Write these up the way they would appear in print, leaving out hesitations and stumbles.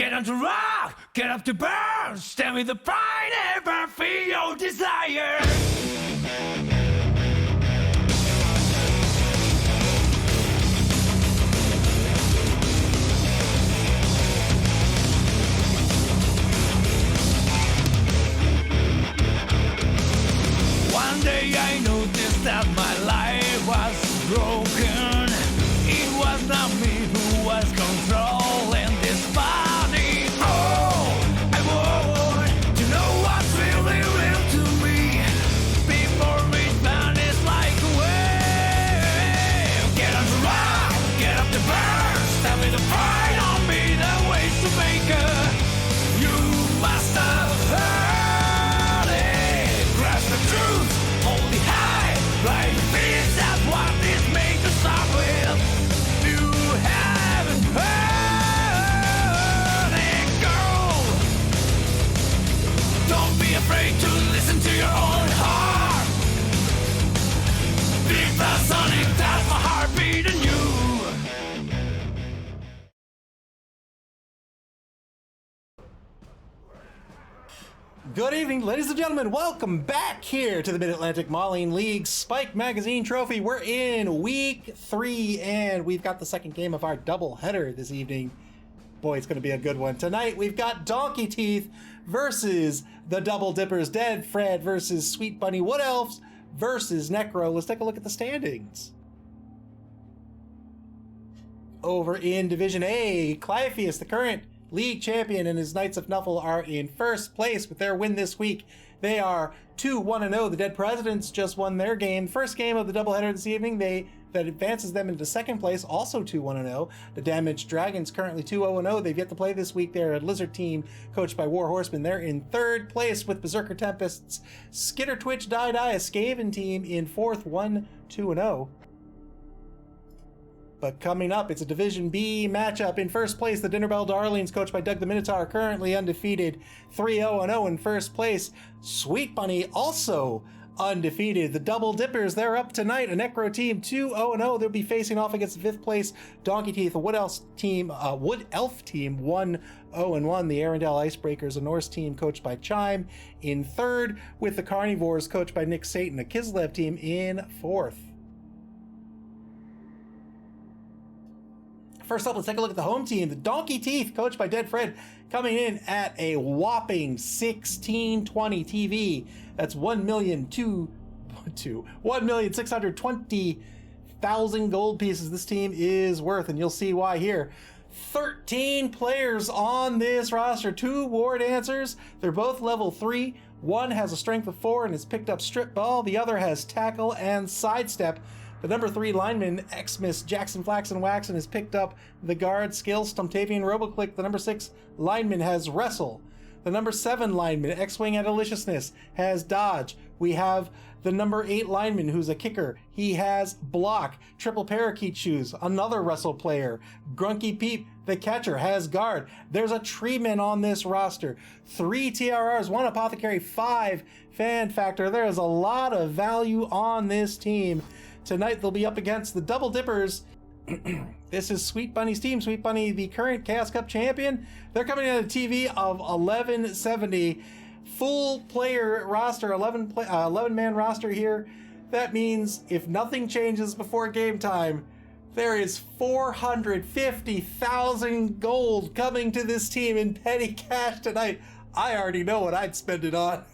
Get on to rock, get up to burn, stand with the pride, ever feel your desire. One day I noticed that my life was broken. It was not me who was controlling this body. Oh, I want to know what's really real to me before it vanishes like a wave. Get on the rock, get up the burn, stand with the pride on me, the ways to make her. You must have heard it. Grasp the truth, hold it high, right your feet, that's what this made to start with. You haven't heard it, girl. Don't be afraid to listen to your own heart. Big fast Sonic, that's my heartbeat in you. Good evening, ladies and gentlemen. Welcome back here to the Mid-Atlantic Mauling League Spike Magazine Trophy. We're in week 3, and we've got the second game of our doubleheader this evening. Boy, it's going to be a good one. Tonight, we've got Donkey Teeth versus the Double Dippers. Dead Fred versus Sweet Bunny Wood Elves versus Necro. Let's take a look at the standings. Over in Division A, Clypheus, the current league champion, and his Knights of Nuffle are in first place with their win this week. They are 2-1-0. The Dead Presidents just won their game. First game of the doubleheader this evening, that advances them into second place, also 2-1-0. The Damaged Dragons currently 2-0-0. They've yet to play this week. They're a Lizard team coached by War Horseman. They're in third place with Berserker Tempests. Skitter Twitch Die, a Skaven team, in fourth, 1-2-0. But coming up, it's a Division B matchup. In first place, the Dinner Bell Darlings, coached by Doug the Minotaur, currently undefeated, 3-0-0 in first place. Sweet Bunny also undefeated. The Double Dippers, they're up tonight. A Necro team, 2-0-0. They'll be facing off against the fifth place Donkey Teeth. A Wood Elf team, 1-0-1. The Arendelle Icebreakers, a Norse team coached by Chime, in third, with the Carnivores coached by Nick Satan. A Kislev team in fourth. First up, let's take a look at the home team. The Donkey Teeth, coached by Dead Fred, coming in at a whopping 1620 TV. That's 1,620,000 gold pieces this team is worth, and you'll see why here. 13 players on this roster, 2 war dancers. They're both level 3. One has a strength of 4 and has picked up strip ball. The other has tackle and sidestep. The number 3 lineman, Xmas Jackson Flaxen Waxen, has picked up the guard skill. Stumptavian Roboclick, the number 6 lineman, has wrestle. The number 7 lineman, X-Wing at Deliciousness, has dodge. We have the number 8 lineman, who's a kicker. He has block. Triple parakeet shoes, another wrestle player. Grunky Peep, the catcher, has guard. There's a treeman on this roster. 3 TRRs, 1 apothecary, 5 fan factor. There is a lot of value on this team. Tonight they'll be up against the Double Dippers. This is Sweet Bunny's team. Sweet Bunny, the current Chaos Cup champion. They're coming in at a TV of 1170. Full player roster, 11-man roster here. That means if nothing changes before game time, there is 450,000 gold coming to this team in petty cash tonight. I already know what I'd spend it on.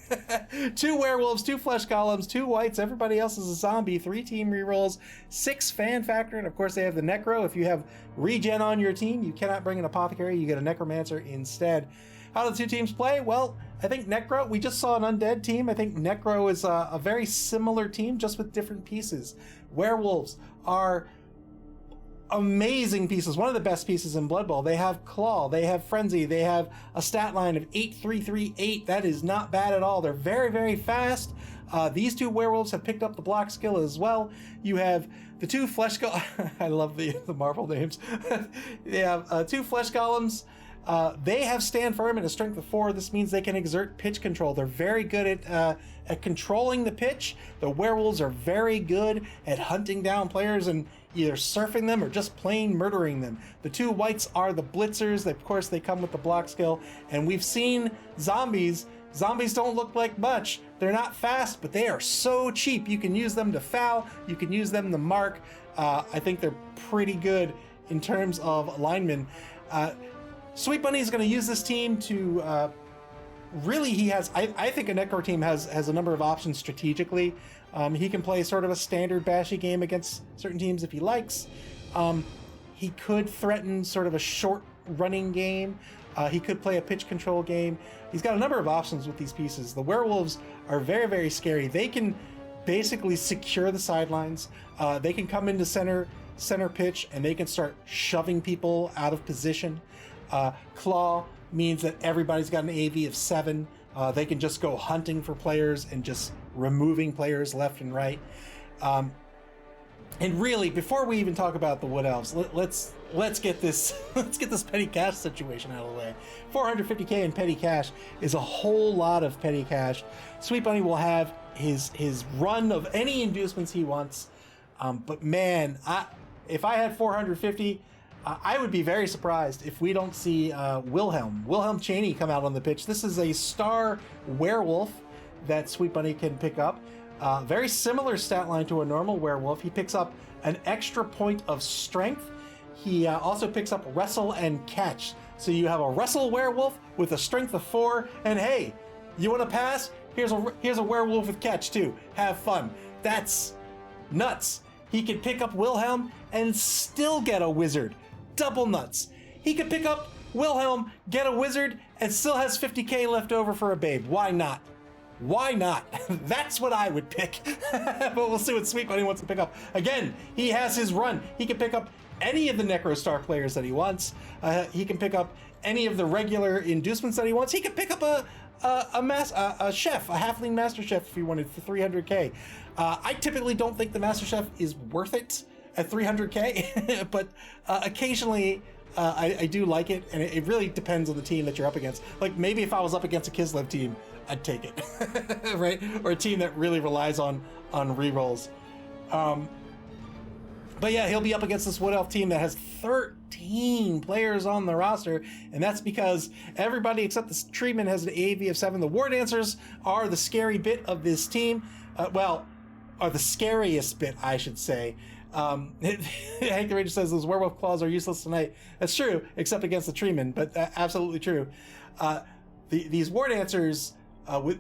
2 werewolves, 2 flesh golems, 2 whites. Everybody else is a zombie. 3 team rerolls, 6 fan factor, and of course they have the necro. If you have regen on your team, you cannot bring an apothecary. You get a necromancer instead. How do the 2 teams play? Well, I think necro, we just saw an undead team. I think necro is a very similar team, just with different pieces. Werewolves are amazing pieces, one of the best pieces in Blood Bowl. They have Claw, they have Frenzy, they have a stat line of 8338. That is not bad at all. They're very, very fast. These 2 werewolves have picked up the block skill as well. You have the 2 flesh I love the Marvel names. They have 2 flesh golems. They have stand firm and a strength of 4. This means they can exert pitch control. They're very good at controlling the pitch. The werewolves are very good at hunting down players and either surfing them or just plain murdering them. The 2 whites are the blitzers. Of course, they come with the block skill. And we've seen zombies. Zombies don't look like much. They're not fast, but they are so cheap. You can use them to foul. You can use them to mark. I think they're pretty good in terms of linemen. Sweet Bunny is going to use this team to really, he has, I think a Necro team has a number of options strategically. He can play sort of a standard bashy game against certain teams if he likes. He could threaten sort of a short running game. He could play a pitch control game. He's got a number of options with these pieces. The werewolves are very, very scary. They can basically secure the sidelines. They can come into center pitch and they can start shoving people out of position. Claw means that everybody's got an AV of 7. They can just go hunting for players and just removing players left and right. And really, before we even talk about the Wood Elves, let's get this petty cash situation out of the way. 450k in petty cash is a whole lot of petty cash. Sweet Bunny will have his run of any inducements he wants. But man, if I had 450, I would be very surprised if we don't see Wilhelm Chaney come out on the pitch. This is a star werewolf that Sweet Bunny can pick up. Very similar stat line to a normal werewolf. He picks up an extra point of strength. He also picks up wrestle and catch. So you have a wrestle werewolf with a strength of 4, and hey, you want to pass? Here's a werewolf with catch too. Have fun. That's nuts. He could pick up Wilhelm and still get a wizard. Double nuts. He could pick up Wilhelm, get a wizard, and still has 50k left over for a babe. Why not? Why not? That's what I would pick. But we'll see what Sweet Bunny wants to pick up. Again, he has his run. He can pick up any of the Necrostar players that he wants. He can pick up any of the regular inducements that he wants. He can pick up a chef, a halfling master chef if he wanted for 300k. I typically don't think the master chef is worth it at 300k, but occasionally I do like it, and it really depends on the team that you're up against. Like maybe if I was up against a Kislev team, I'd take it, right? Or a team that really relies on rerolls. But yeah, he'll be up against this Wood Elf team that has 13 players on the roster, and that's because everybody except the treatment has an AV of 7. The War Dancers are the scary bit of this team. Are the scariest bit, I should say. Hank the Ranger says those werewolf claws are useless tonight. That's true, except against the treeman, but absolutely true. These War Dancers,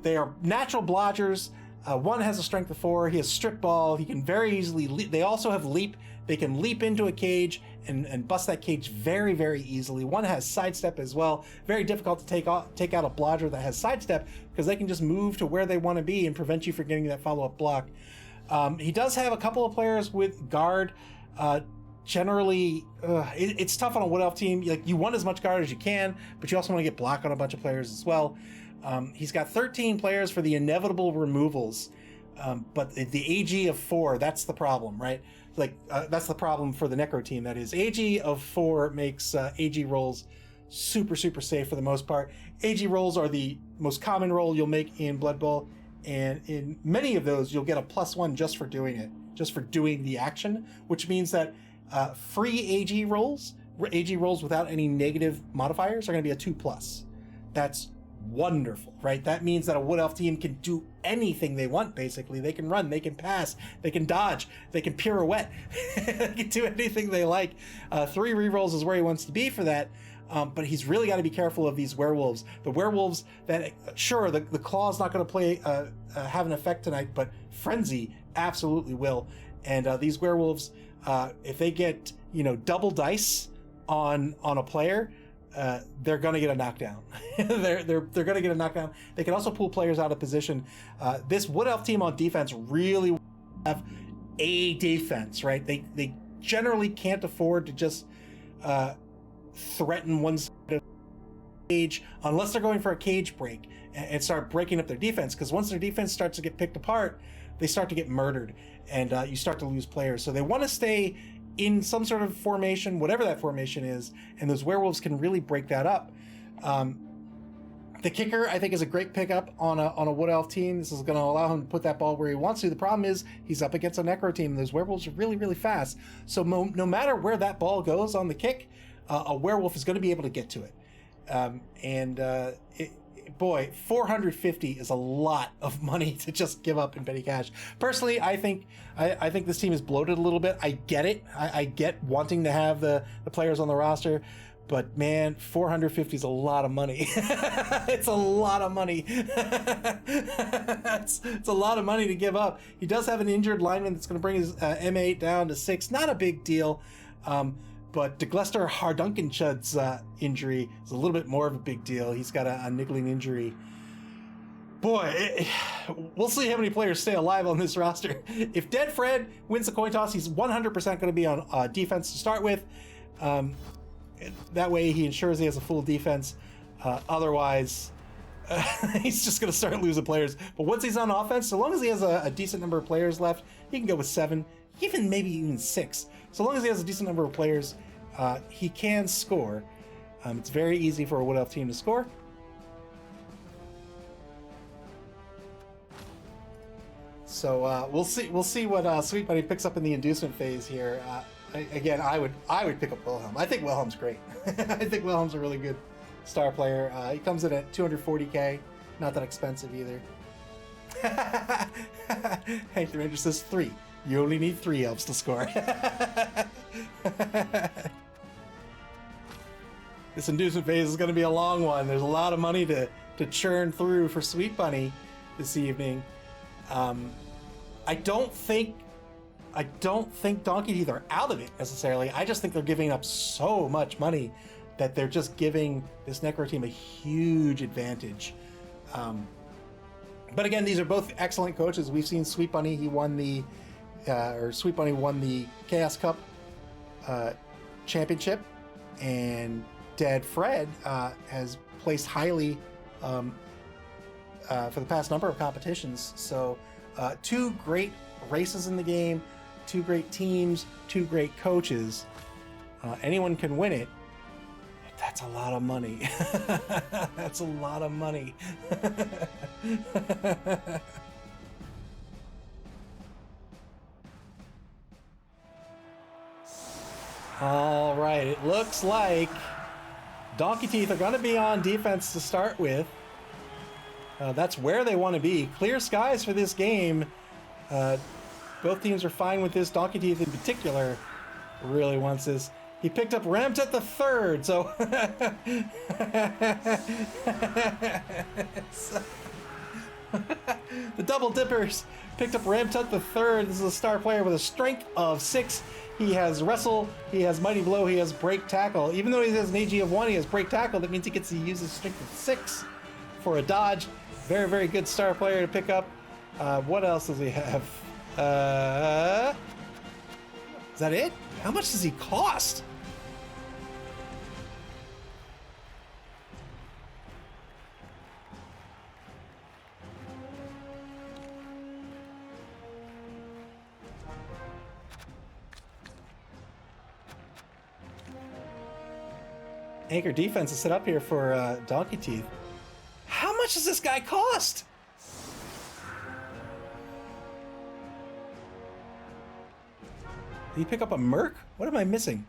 they are natural blodgers. One has a strength of 4. He has strip ball. He can very easily leap. They also have leap. They can leap into a cage and bust that cage very, very easily. One has sidestep as well. Very difficult to take out a blodger that has sidestep because they can just move to where they want to be and prevent you from getting that follow-up block. He does have a couple of players with guard. Generally, it's tough on a Wood Elf team. Like, you want as much guard as you can, but you also want to get block on a bunch of players as well. He's got 13 players for the inevitable removals, but the AG of 4, that's the problem, right? Like, that's the problem for the Necro team. That is, AG of 4 makes AG rolls super, super safe for the most part. AG rolls are the most common roll you'll make in Blood Bowl, and in many of those, you'll get a +1 just for doing it, just for doing the action, which means that free AG rolls without any negative modifiers are going to be a 2+. That's wonderful, right? That means that a Wood Elf team can do anything they want, basically. They can run, they can pass, they can dodge, they can pirouette, they can do anything they like. 3 rerolls is where he wants to be for that, but he's really got to be careful of these werewolves. The werewolves that, sure, the claw's not going to have an effect tonight, but Frenzy absolutely will. And these werewolves, if they get, double dice on a player, they're going to get a knockdown. they're going to get a knockdown. They can also pull players out of position. This Wood Elf team on defense really have a defense, right? They generally can't afford to just threaten one side of the cage unless they're going for a cage break and start breaking up their defense, because once their defense starts to get picked apart, they start to get murdered and you start to lose players. So they want to stay in some sort of formation, whatever that formation is, and those werewolves can really break that up. The kicker, I think, is a great pickup on a Wood Elf team. This is going to allow him to put that ball where he wants to. The problem is he's up against a Necro team. Those werewolves are really, really fast. So no matter where that ball goes on the kick, a werewolf is going to be able to get to it. Boy, 450 is a lot of money to just give up in petty cash. Personally, I think this team is bloated a little bit. I get it. I get wanting to have the players on the roster. But man, 450 is a lot of money. It's a lot of money. It's a lot of money to give up. He does have an injured lineman that's going to bring his M8 down to 6. Not a big deal. But DeGlester Hardunkenchud's injury is a little bit more of a big deal. He's got a niggling injury. Boy, we'll see how many players stay alive on this roster. If Dead Fred wins the coin toss, he's 100% going to be on defense to start with. That way he ensures he has a full defense. Otherwise, he's just going to start losing players. But once he's on offense, so long as he has a decent number of players left, he can go with 7, maybe even 6. So long as he has a decent number of players, he can score. It's very easy for a Wood Elf team to score. So we'll see what Sweet Bunny picks up in the inducement phase here. Again, I would pick up Wilhelm. I think Wilhelm's great. I think Wilhelm's a really good star player. He comes in at 240k, not that expensive either. Hey, the Ranger says 3. You only need 3 elves to score. This inducement phase is going to be a long one. There's a lot of money to churn through for Sweet Bunny this evening. I don't think Donkey Teeth are out of it necessarily. I just think they're giving up so much money that they're just giving this Necro team a huge advantage. But again, these are both excellent coaches. We've seen Sweet Bunny. He won Sweet Bunny won the Chaos Cup championship, and Dead Fred has placed highly for the past number of competitions. So 2 great races in the game, 2 great teams, 2 great coaches. Anyone can win it. That's a lot of money. That's a lot of money. All right, it looks like Donkey Teeth are going to be on defense to start with. That's where they want to be. Clear skies for this game. Both teams are fine with this. Donkey Teeth in particular really wants this. He picked up Ramtet the Third, so... The Double Dippers picked up Ramtet the Third. This is a star player with a strength of 6. He has Wrestle, he has Mighty Blow, he has Break Tackle. Even though he has an AG of 1, he has Break Tackle. That means he gets to use his strength of 6 for a dodge. Very, very good star player to pick up. What else does he have? Is that it? How much does he cost? Anchor defense is set up here for Donkey Teeth. How much does this guy cost? Did he pick up a Merc? What am I missing?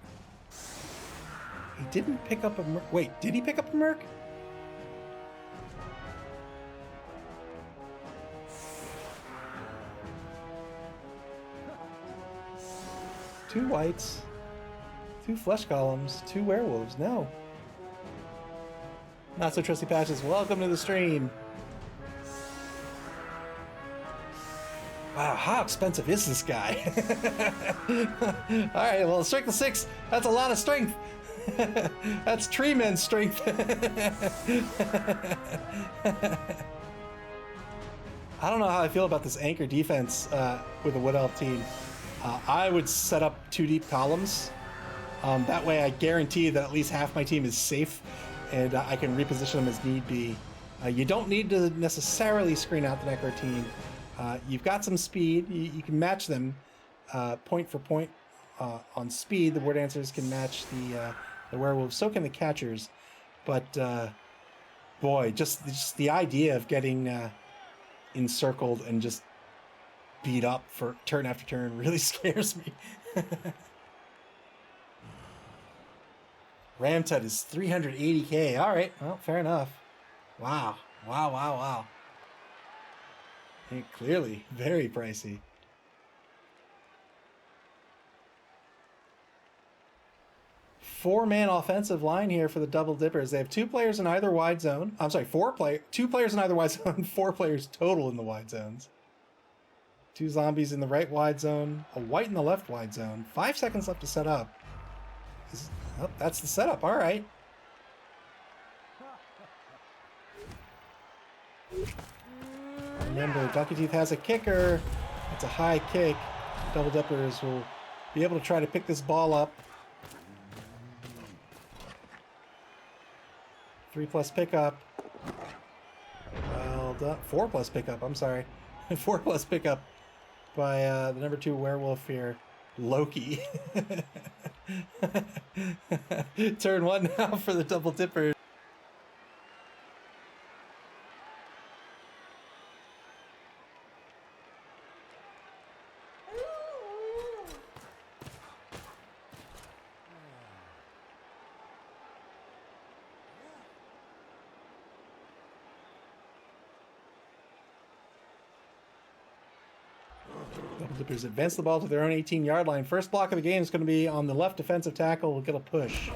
He didn't pick up a Merc. Wait, did he pick up a Merc? Two whites, 2 flesh columns, 2 werewolves. No. Not so trusty patches. Welcome to the stream. Wow, how expensive is this guy? Alright, well, strength of 6, that's a lot of strength. That's tree men's strength. I don't know how I feel about this anchor defense with a Wood Elf team. I would set up 2 deep columns. That way I guarantee that at least half my team is safe, and I can reposition them as need be. You don't need to necessarily screen out the Necro team. You've got some speed. You can match them point for point on speed, the War Dancers can match the werewolves. So can the catchers. But boy, just the idea of getting encircled and just beat up for turn after turn really scares me. Ramtut is 380k. All right, well, fair enough. Wow. And clearly very pricey. Four-man offensive line here for the Double Dippers. They have 2 players in either wide zone. I'm sorry, 2 players in either wide zone, 4 players total in the wide zones. 2 zombies in the right wide zone, a white in the left wide zone. 5 seconds left to set up. Oh, that's the setup. All right. Remember, Ducky Teeth has a kicker. It's a high kick. Double Dippers will be able to try to pick this ball up. 3+ pickup. Well done. 4+ pickup. I'm sorry. 4+ pickup by the number 2 werewolf here, Loki. Turn 1 now for the Double Dippers. Double Dippers advance the ball to their own 18-yard line. First block of the game is going to be on the left defensive tackle. We'll get a push.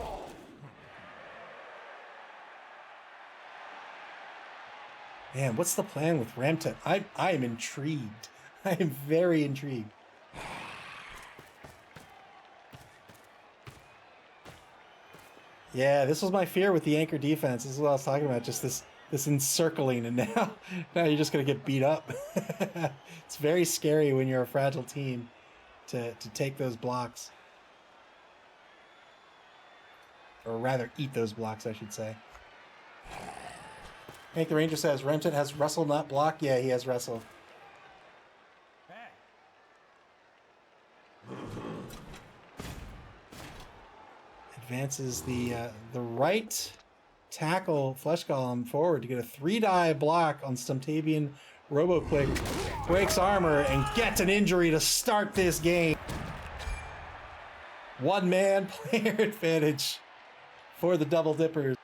Man, what's the plan with Ramtut? I am intrigued. I am very intrigued. Yeah, this was my fear with the anchor defense. This is what I was talking about. Just this encircling, and now you're just gonna get beat up. It's very scary when you're a fragile team to take those blocks, or rather eat those blocks, I should say. Hank the Ranger says Ramtut has wrestle, not block. Yeah, he has wrestle. Advances the right tackle flesh column forward to get a 3-dive block on Stumtabian. Robo-click breaks armor and gets an injury to start this game. One-man player advantage for the Double Dippers.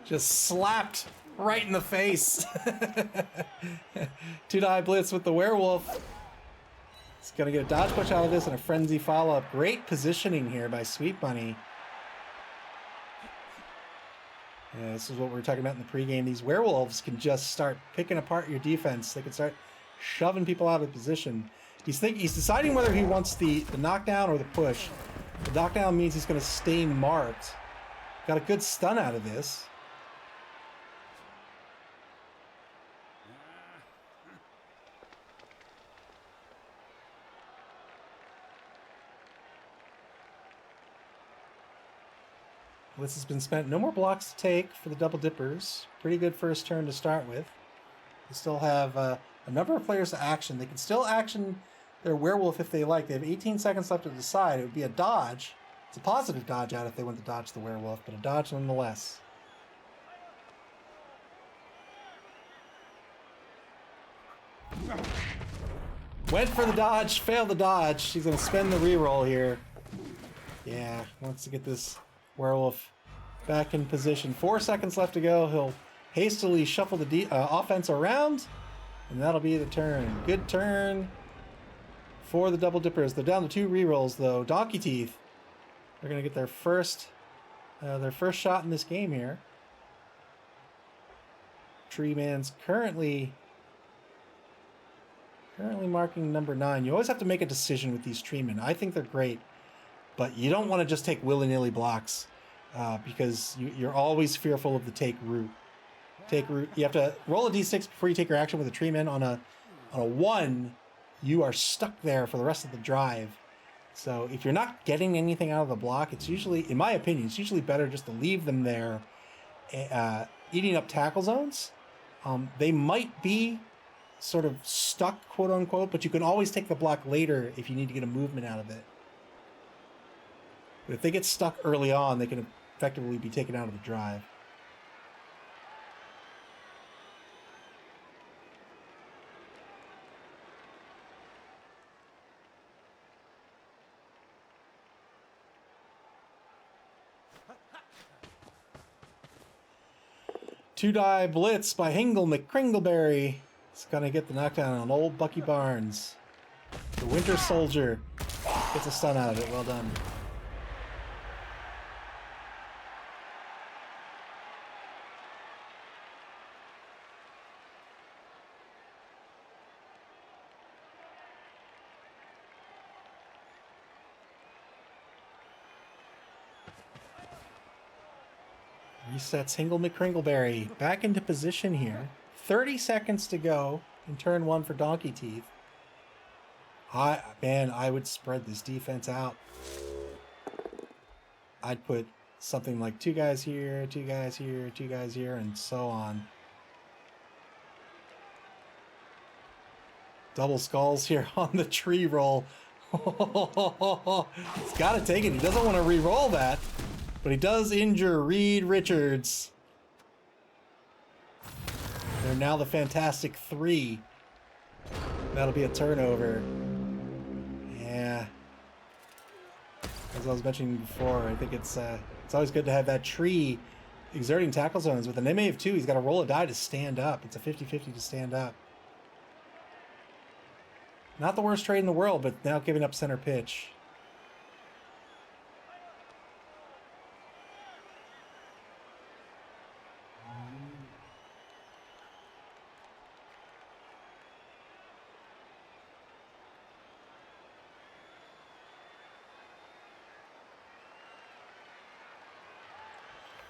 Just slapped right in the face. 2-dive blitz with the werewolf. He's gonna get a dodge push out of this and a frenzy follow-up. Great positioning here by Sweet Bunny. Yeah, this is what we were talking about in the pregame. These werewolves can just start picking apart your defense. They can start shoving people out of position. He's deciding whether he wants the knockdown or the push. The knockdown means he's gonna stay marked. Got a good stun out of this. This has been spent. No more blocks to take for the Double Dippers. Pretty good first turn to start with. They still have a number of players to action. They can still action their werewolf if they like. They have 18 seconds left to decide. It would be a dodge. It's a positive dodge out if they want to dodge the werewolf, but a dodge nonetheless. Went for the dodge, failed the dodge. She's going to spend the reroll here. Yeah, wants to get this werewolf back in position. 4 seconds left to go. He'll hastily shuffle the offense around, and that'll be the turn. Good turn for the Double Dippers. They're down to 2 rerolls, though. Donkey Teeth, they're going to get their first shot in this game here. Tree Man's currently marking number 9. You always have to make a decision with these Tree Men. I think they're great, but you don't want to just take willy-nilly blocks because you're always fearful of the take route. You have to roll a d6 before you take your action with a Tree Man. On a 1, you are stuck there for the rest of the drive. So if you're not getting anything out of the block, it's usually, in my opinion, it's usually better just to leave them there, eating up tackle zones. They might be sort of stuck, quote unquote, but you can always take the block later if you need to get a movement out of it. But if they get stuck early on, they can effectively be taken out of the drive. Two-die blitz by Hingle McCringleberry. It's gonna get the knockdown on old Bucky Barnes. The Winter Soldier gets a stun out of it. Well done. Resets Hingle McCringleberry back into position here. 30 seconds to go in turn one for Donkey Teeth. I would spread this defense out. I'd put something like 2 guys here, 2 guys here, 2 guys here, and so on. Double skulls here on the tree roll. He's got to take it. He doesn't want to re-roll that. But he does injure Reed Richards. They're now the Fantastic 3. That'll be a turnover. Yeah. As I was mentioning before, I think it's always good to have that tree exerting tackle zones. With an MA of 2, he's got to roll a die to stand up. It's a 50-50 to stand up. Not the worst trade in the world, but now giving up center pitch.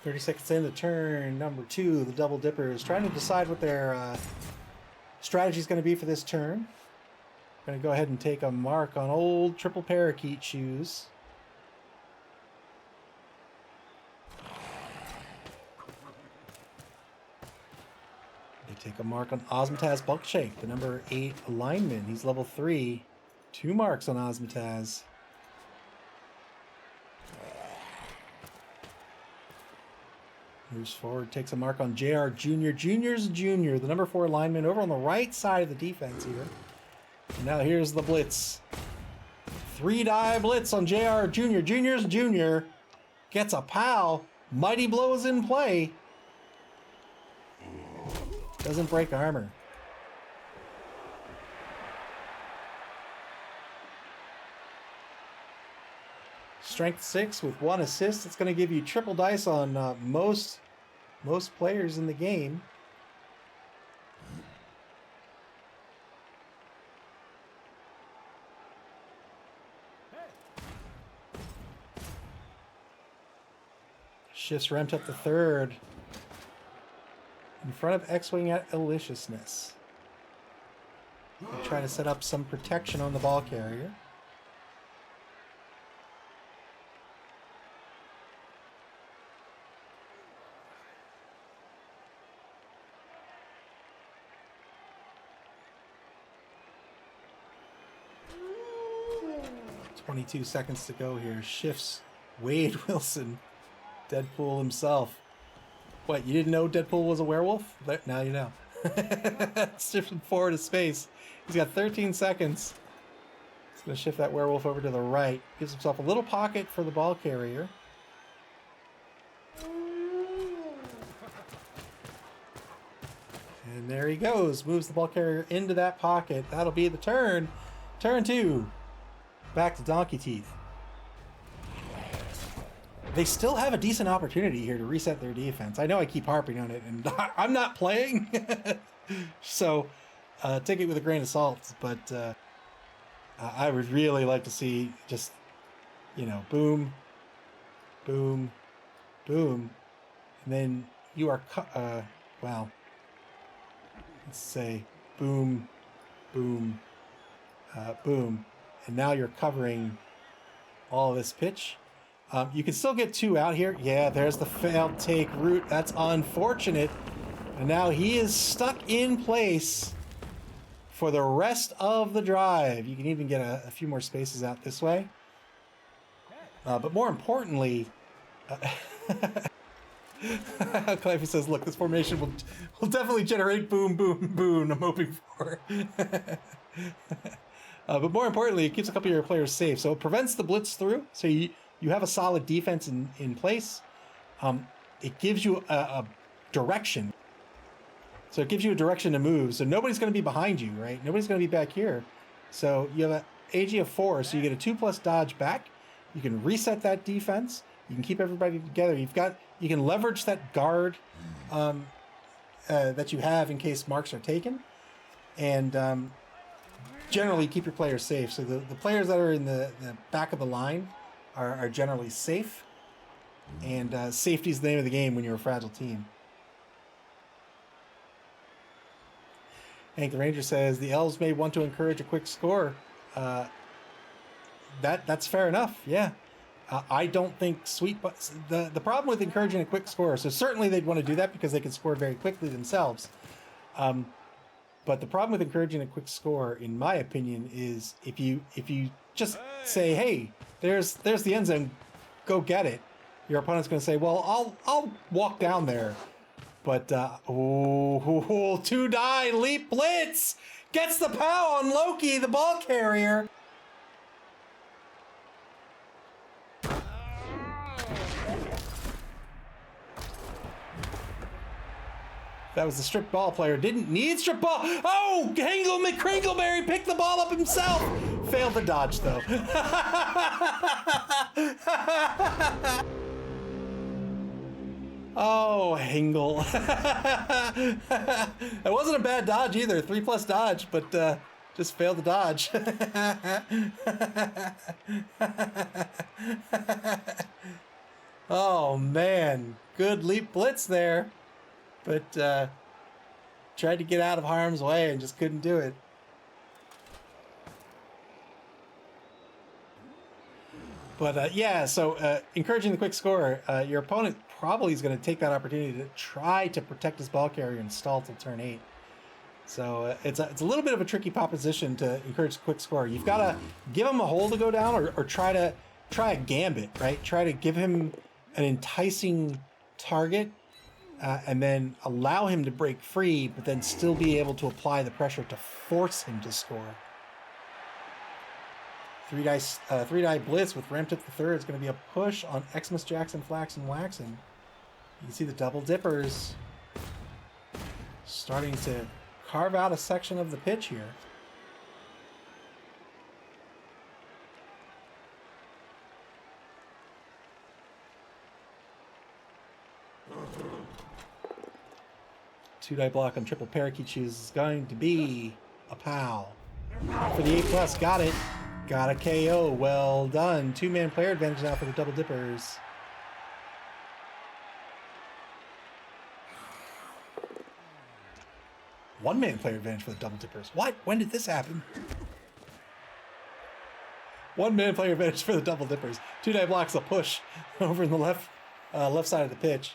30 seconds in the turn number 2, the Double Dippers trying to decide what their strategy is going to be for this turn. Going to go ahead and take a mark on old Triple Parakeet shoes. They take a mark on Osmotaz Bulkshake, the number 8 lineman. He's level 3. 2 marks on Osmotaz. Moves forward, takes a mark on JR Jr. Junior's Jr., the number 4 lineman over on the right side of the defense here. And now here's the blitz. 3-die blitz on JR Jr. Junior's Jr. Gets a pow. Mighty blows in play. Doesn't break armor. Strength 6 with 1 assist. It's going to give you triple dice on most players in the game. Shifts Remt up the 3rd. In front of X-Wing at Aliciousness. They try to set up some protection on the ball carrier. .22 seconds to go here. Shifts Wade Wilson. Deadpool himself. What, you didn't know Deadpool was a werewolf? Now you know. Shifting forward to space. He's got 13 seconds. He's going to shift that werewolf over to the right. Gives himself a little pocket for the ball carrier. And there he goes. Moves the ball carrier into that pocket. That'll be the turn. Turn 2. Back to Donkey Teeth. They still have a decent opportunity here to reset their defense. I know I keep harping on it, and I'm not playing. So take it with a grain of salt. But I would really like to see just, boom, boom, boom. And then you are, well, let's say boom, boom, boom. And now you're covering all of this pitch. You can still get 2 out here. Yeah, there's the failed take route. That's unfortunate. And now he is stuck in place for the rest of the drive. You can even get a few more spaces out this way. But more importantly, Cliffy says, look, this formation will definitely generate boom, boom, boom. I'm hoping for. But more importantly, it keeps a couple of your players safe. So it prevents the blitz through. So you have a solid defense in place. It gives you a direction. So it gives you a direction to move. So nobody's going to be behind you, right? Nobody's going to be back here. So you have an AG of 4. So you get a 2+ dodge back. You can reset that defense. You can keep everybody together. You can leverage that guard that you have in case marks are taken. And generally keep your players safe. So the players that are in the back of the line are generally safe. And safety is the name of the game when you're a fragile team. Hank the Ranger says, the Elves may want to encourage a quick score. That's fair enough, yeah. I don't think the problem with encouraging a quick score, so certainly they'd want to do that because they can score very quickly themselves. But the problem with encouraging a quick score, in my opinion, is if you just say, hey, there's the end zone, go get it. Your opponent's going to say, well, I'll walk down there. But, 2-die leap blitz gets the pow on Loki, the ball carrier. That was the strip ball player. Didn't need strip ball. Oh, Hangle McCringleberry picked the ball up himself. Failed to dodge, though. Oh, Hangle. It wasn't a bad dodge either. 3+ dodge, but just failed to dodge. Oh, man. Good leap blitz there. But tried to get out of harm's way and just couldn't do it. But yeah, so encouraging the quick score, your opponent probably is going to take that opportunity to try to protect his ball carrier and stall till turn 8. So it's a little bit of a tricky proposition to encourage a quick score. You've got to give him a hole to go down, or try a gambit, right? Try to give him an enticing target. And then allow him to break free, but then still be able to apply the pressure to force him to score. 3-die blitz with Ramped Up the Third is going to be a push on Xmas, Jackson, Flaxen, Waxen. You can see the double dippers starting to carve out a section of the pitch here. Two-die block on triple parakeet shoes is going to be a pow. For the 8+, got it. Got a KO. Well done. 2-man player advantage now for the double dippers. One-man player advantage for the double dippers. What? When did this happen? One-man player advantage for the double dippers. 2-die blocks a push over in the left side of the pitch.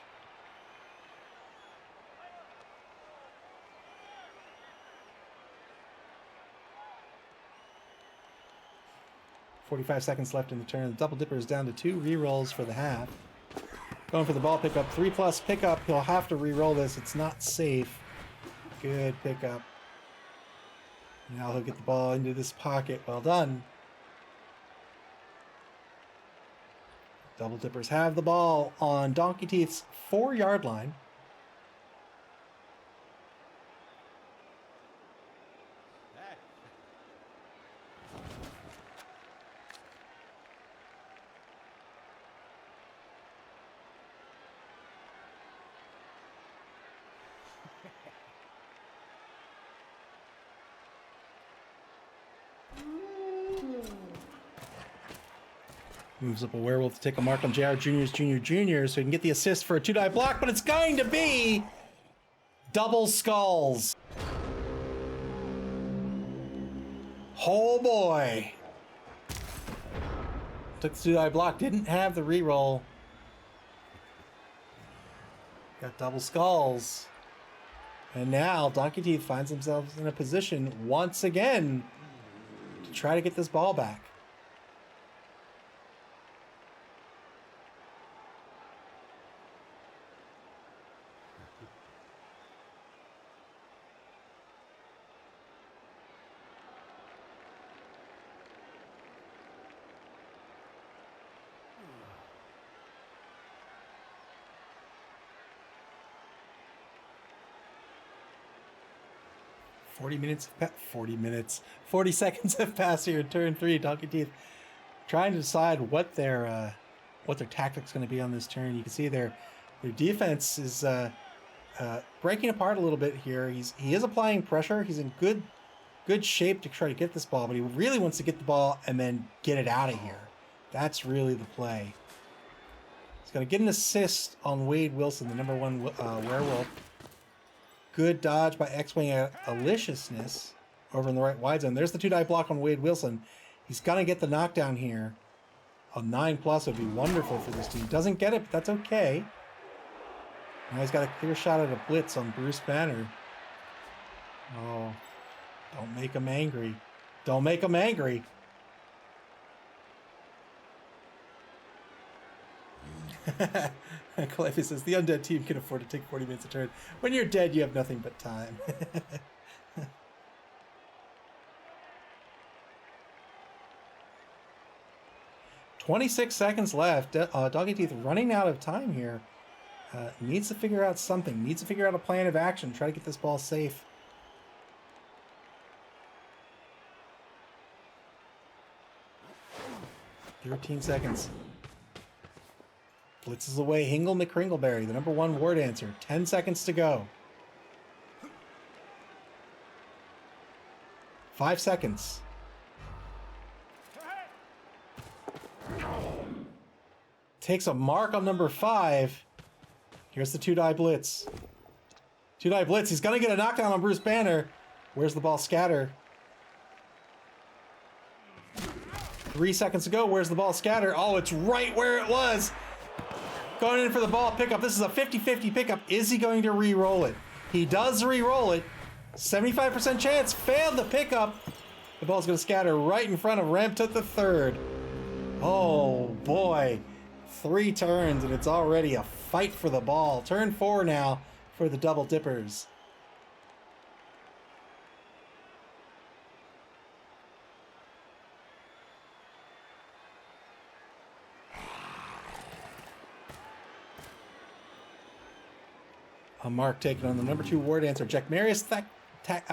45 seconds left in the turn. The double dipper is down to 2 rerolls for the half. Going for the ball pickup. 3+ pickup. He'll have to reroll this. It's not safe. Good pickup. Now he'll get the ball into this pocket. Well done. Double dippers have the ball on Donkey Teeth's 4-yard line. Moves up a werewolf to take a mark on JR Jr.'s Jr. so he can get the assist for a 2-die block, but it's going to be double skulls. Oh boy. Took the 2-die block, didn't have the reroll. Got double skulls. And now Donkey Teeth finds themselves in a position once again to try to get this ball back. Forty seconds have passed here in turn 3. Donkey Teeth trying to decide what their tactic's going to be on this turn. You can see their defense is breaking apart a little bit here. He is applying pressure. He's in good shape to try to get this ball, but he really wants to get the ball and then get it out of here. That's really the play. He's going to get an assist on Wade Wilson, the number 1 werewolf. Good dodge by X-Wing Aliciousness over in the right wide zone. There's the 2-die block on Wade Wilson. He's going to get the knockdown here. A 9+ would be wonderful for this team. Doesn't get it, but that's okay. Now he's got a clear shot at a blitz on Bruce Banner. Oh, don't make him angry. Don't make him angry. Calliope says, the undead team can afford to take 40 minutes a turn. When you're dead, you have nothing but time. 26 seconds left. Doggy Teeth running out of time here. Needs to figure out something. Needs to figure out a plan of action. Try to get this ball safe. "13 seconds. Blitzes away Hingle McCringleberry, the number 1 war dancer. 10 seconds to go. 5 seconds. Takes a mark on number 5. Here's the 2-die blitz. 2-die blitz. He's going to get a knockdown on Bruce Banner. Where's the ball scatter? 3 seconds to go. Where's the ball scatter? Oh, it's right where it was. Going in for the ball pickup. This is a 50-50 pickup. Is he going to re-roll it? He does re-roll it. 75% chance. Failed the pickup. The ball's going to scatter right in front of Ramtut the third. Oh, boy. 3 turns, and it's already a fight for the ball. Turn 4 now for the Double Dippers. A mark taken on the number 2 war dancer, Jack Marius Theratrix. It's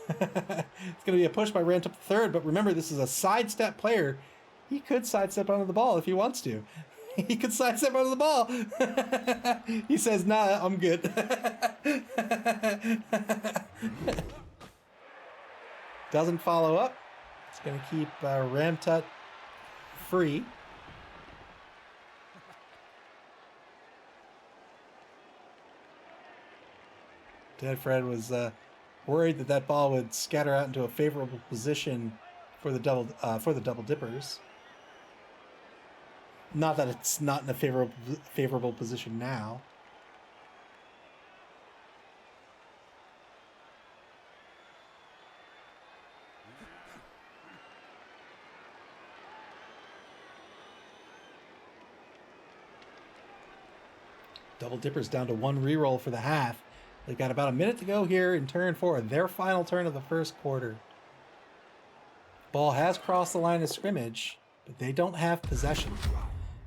going to be a push by Ramtut the third, but remember, this is a sidestep player. He could sidestep onto the ball if he wants to. He could sidestep onto the ball. He says, nah, I'm good. Doesn't follow up. It's going to keep Ramtut free. Dead Fred was worried that that ball would scatter out into a favorable position for the Double Dippers. Not that it's not in a favorable position now. Double Dippers down to 1 reroll for the half. They've got about a minute to go here in turn 4, their final turn of the first quarter. Ball has crossed the line of scrimmage, but they don't have possession.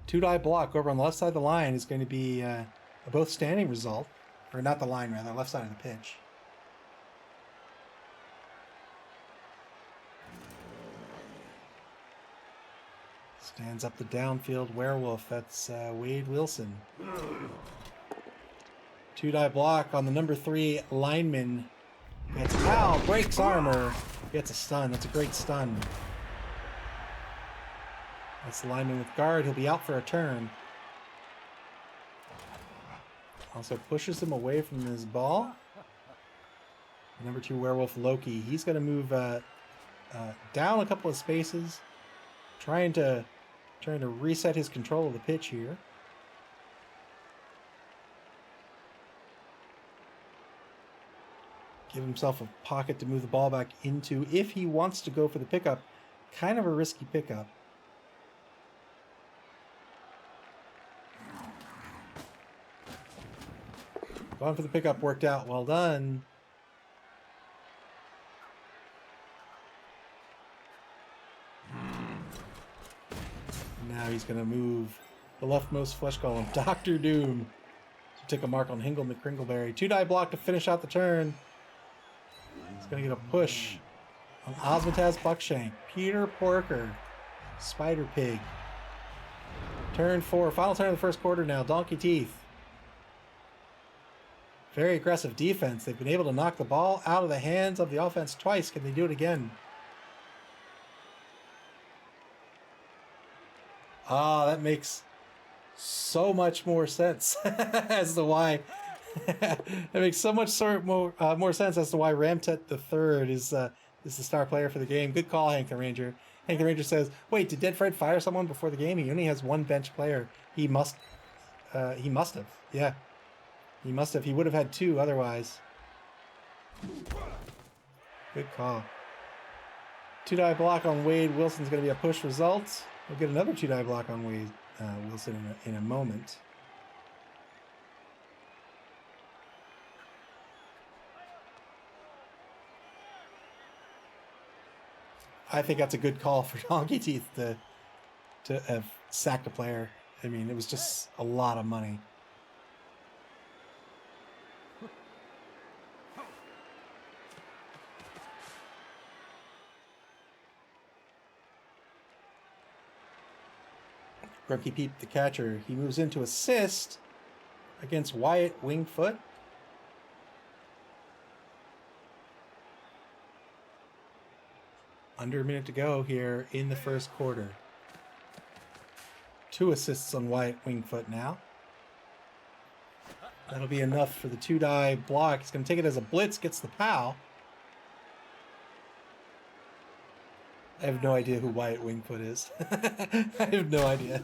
2-die block over on the left side of the line is going to be a both standing result. Or not the line, rather, left side of the pitch. Stands up the downfield werewolf. That's Wade Wilson. 2-die block on the number 3 lineman. Gets pow, breaks armor. Gets a stun. That's a great stun. That's the lineman with guard. He'll be out for a turn. Also pushes him away from his ball. Number 2 werewolf Loki. He's going to move down a couple of spaces, trying to reset his control of the pitch here. Give himself a pocket to move the ball back into if he wants to go for the pickup. Kind of a risky pickup. Going for the pickup worked out. Well done. Now he's going to move the leftmost flesh golem, Dr. Doom, to take a mark on Hingle McCringleberry. 2-die block to finish out the turn. He's going to get a push on Osmotaz Buckshank, Peter Porker, Spider Pig. Turn 4, final turn of the first quarter now, Donkey Teeth. Very aggressive defense. They've been able to knock the ball out of the hands of the offense twice. Can they do it again? Ah, that makes so much more sense as to why. It makes so much more sense as to why Ramtet III is the star player for the game. Good call, Hank the Ranger. Hank the Ranger says, "Wait, did Dead Fred fire someone before the game? He only has one bench player. He must have. Yeah, he must have. He would have had two otherwise." Good call. 2-die block on Wade Wilson's going to be a push result. We'll get another 2-die block on Wade Wilson in a moment. I think that's a good call for Donkey Teeth to have sacked a player. I mean, it was just a lot of money. Grunky Pete the catcher, he moves into assist against Wyatt Wingfoot. Under a minute to go here in the first quarter. 2 assists on Wyatt Wingfoot now. That'll be enough for the 2-die block. He's going to take it as a blitz, gets the POW. I have no idea who Wyatt Wingfoot is. I have no idea.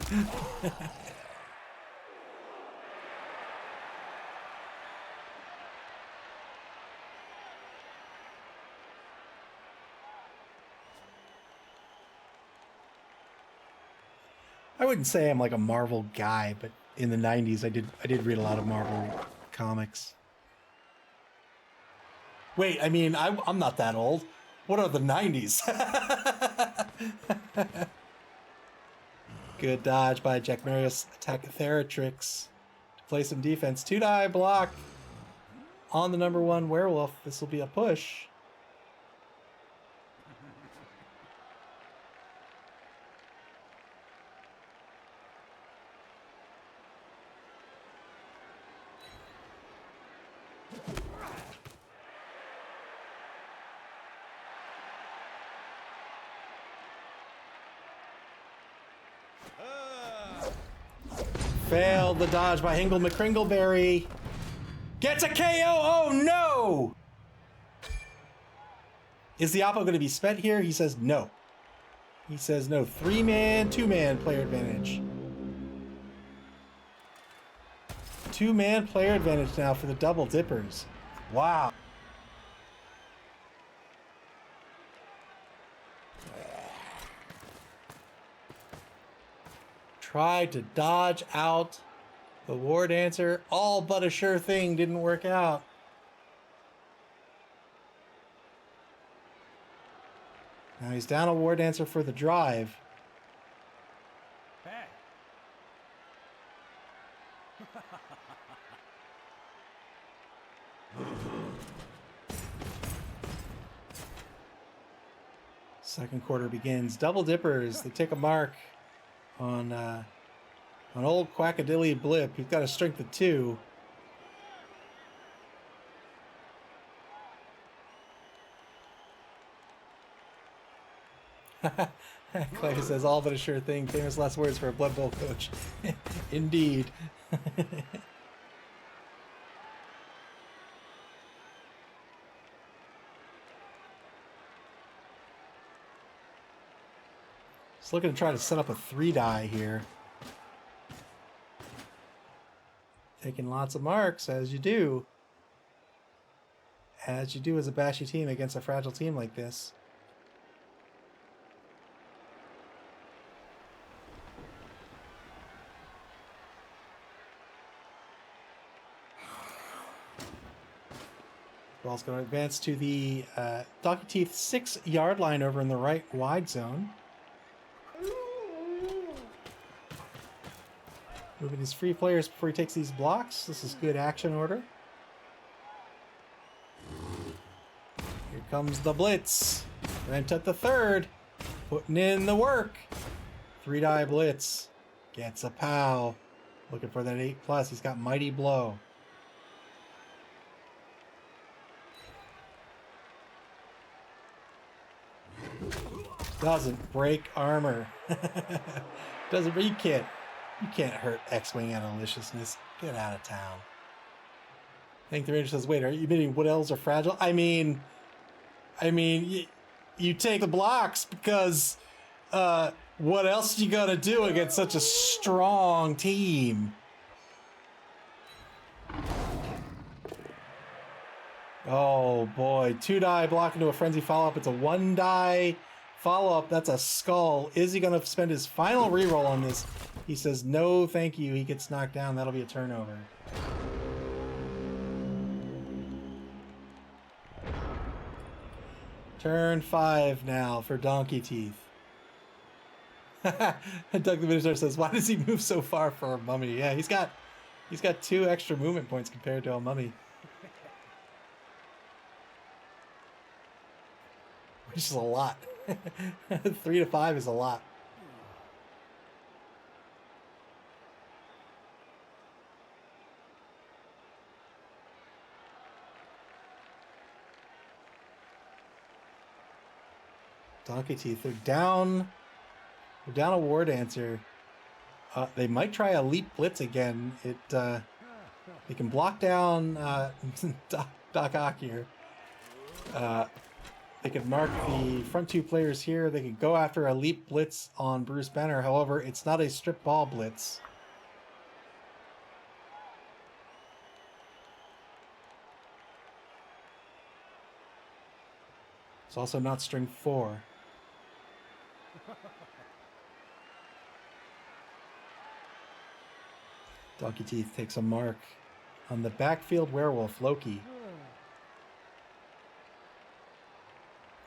I wouldn't say I'm like a Marvel guy, but in the 90s I did read a lot of Marvel comics. Wait, I mean, I'm not that old. What are the 90s? Good dodge by Jack Marius. Attack Theratrix to play some defense. 2-die block on the number 1 werewolf. This will be a push. Failed the dodge by Hingle McCringleberry. Gets a KO! Oh no! Is the Oppo going to be spent here? He says no. He says no. 3-man, 2-man player advantage. 2-man player advantage now for the Double Dippers. Wow. Tried to dodge out the War Dancer. All but a sure thing didn't work out. Now he's down a War Dancer for the drive. Hey. Second quarter begins. Double Dippers, they take a mark on old Quackadilly Blip. He's got a strength of 2. Clay says all but a sure thing. Famous last words for a Blood Bowl coach. Indeed. Just looking to try to set up a 3-die here. Taking lots of marks, as you do. As you do as a bashy team against a fragile team like this. Ball's going to advance to the Donkey Teeth 6-yard line over in the right wide zone. Moving his free players before he takes these blocks. This is good action order. Here comes the blitz. Rent at the 3rd. Putting in the work. 3-die blitz. Gets a pow. Looking for that 8+. He's got Mighty Blow. Doesn't break armor. Doesn't. You can't hurt X-Wing Analyticiousness. Get out of town. I think the Ranger says, "Wait, are you admitting Wood Elves are fragile?" I mean, you take the blocks because what else you gotta do against such a strong team? Oh boy, 2-die block into a frenzy follow-up. It's a 1-die follow-up. That's a skull. Is he gonna spend his final reroll on this? He says no, thank you. He gets knocked down. That'll be a turnover. Turn 5 now for Donkey Teeth. Doug the Minotaur says, "Why does he move so far for a mummy?" Yeah, he's got 2 extra movement points compared to a mummy. Which is a lot. 3 to 5 is a lot. Donkey Teeth, they're down a War Dancer. They might try a Leap Blitz again. They can block down Doc Ock here. They could mark the front 2 players here. They could go after a Leap Blitz on Bruce Banner. However, it's not a strip ball blitz. It's also not string 4. Donkey Teeth takes a mark on the backfield werewolf, Loki.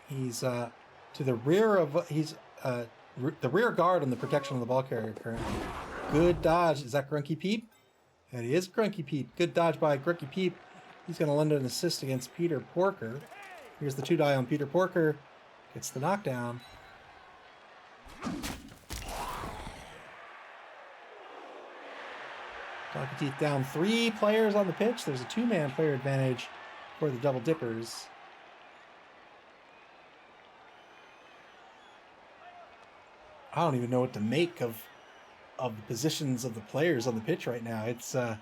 He's to the rear of the rear guard on the protection of the ball carrier currently. Good dodge. Is that Grunky Peep? That is Grunky Peep. Good dodge by Grunky Peep. He's going to lend an assist against Peter Porker. Here's the 2-die on Peter Porker. Gets the knockdown. Donkey Teeth down 3 players on the pitch. There's a 2-man player advantage for the Double Dippers. I don't even know what to make of the positions of the players on the pitch right now. It's man,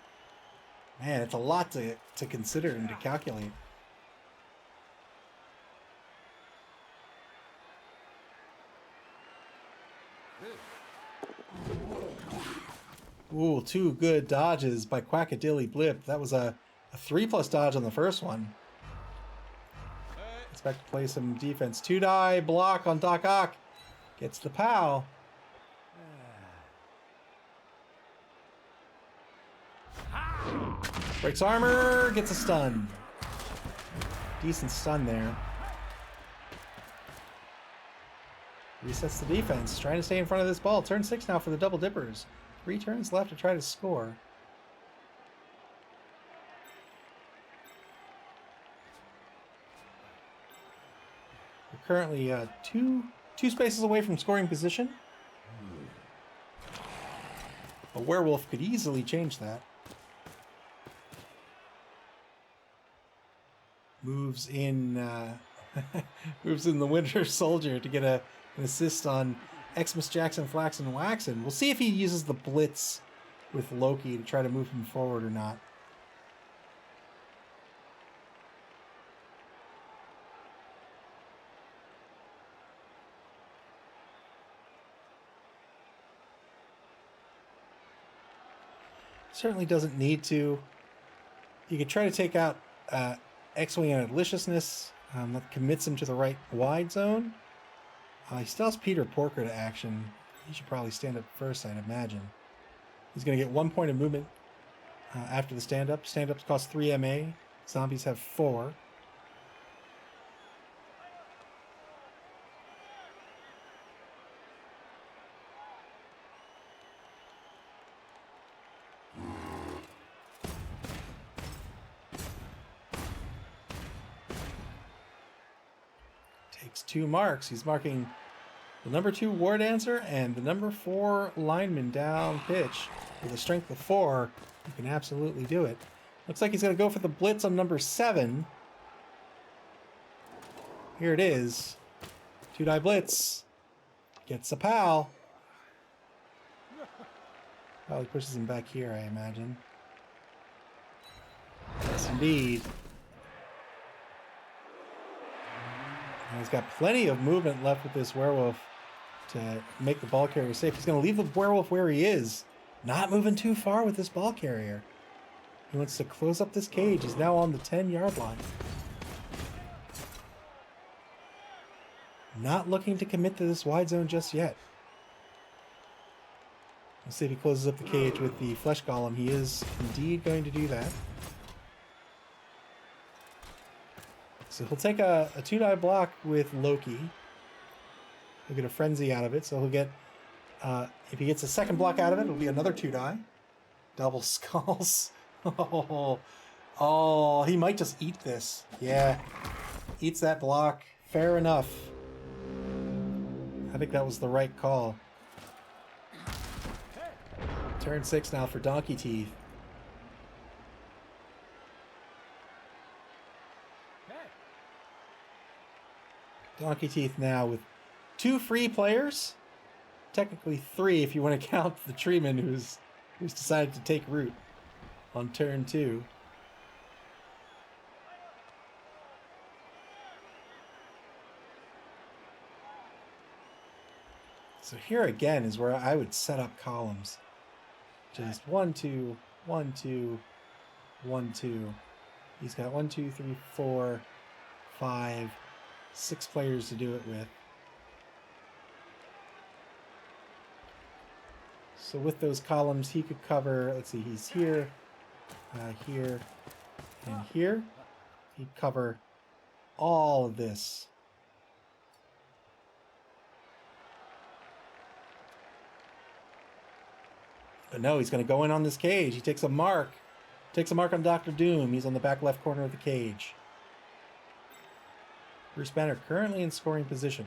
it's a lot to consider and to calculate. Ooh, 2 good dodges by Quackadilly Blip. That was a 3+ dodge on the first one. Expect to play some defense. 2-die block on Doc Ock. Gets the pow. Breaks armor. Gets a stun. Decent stun there. Resets the defense. Trying to stay in front of this ball. Turn 6 now for the Double Dippers. 3 turns left to try to score. We're currently two spaces away from scoring position. A werewolf could easily change that. Moves in moves in the Winter Soldier to get an assist on Xmas Jackson, Flaxen, and Waxen. We'll see if he uses the blitz with Loki to try to move him forward or not. Certainly doesn't need to. You could try to take out X-Wing and Deliciousness. That commits him to the right wide zone. He still has Peter Porker to action. He should probably stand up first, I'd imagine. He's going to get 1 point of movement after the stand-up. Stand-ups cost 3 MA. Zombies have 4. Takes 2 marks. He's marking the number 2 War Dancer and the number 4 lineman down pitch. With a strength of 4, you can absolutely do it. Looks like he's going to go for the blitz on number 7. Here it is. 2-die blitz. Gets a pal. Probably pushes him back here, I imagine. Yes, indeed. And he's got plenty of movement left with this werewolf to make the ball carrier safe. He's going to leave the werewolf where he is. Not moving too far with this ball carrier. He wants to close up this cage. He's now on the 10-yard line. Not looking to commit to this wide zone just yet. We'll see if he closes up the cage with the flesh golem. He is indeed going to do that. So he'll take a 2-die block with Loki. He'll get a frenzy out of it. So he'll get, if he gets a second block out of it, it'll be another 2-die. Double skulls. Oh, he might just eat this. Yeah, eats that block. Fair enough. I think that was the right call. Turn 6 now for Donkey Teeth. Donkey Teeth now with 2 free players. Technically 3 if you want to count the treeman who's decided to take root on turn 2. So here again is where I would set up columns. Just 1, 2, 1, 2, 1, 2. He's got 1, 2, 3, 4, 5, 6 players to do it with. So with those columns, he could cover, let's see, he's here, here, and here. He'd cover all of this. But no, he's going to go in on this cage. He takes a mark. Takes a mark on Dr. Doom. He's on the back left corner of the cage. Bruce Banner currently in scoring position.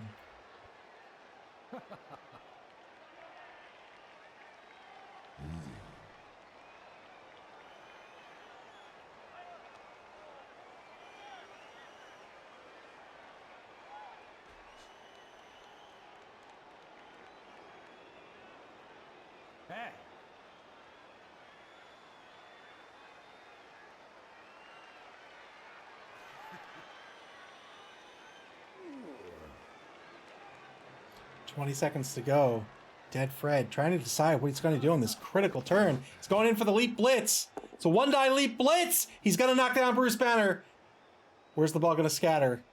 Hey. 20 seconds to go. Dead Fred trying to decide what he's going to do on this critical turn. He's going in for the leap blitz. It's a 1-die leap blitz. He's going to knock down Bruce Banner. Where's the ball going to scatter?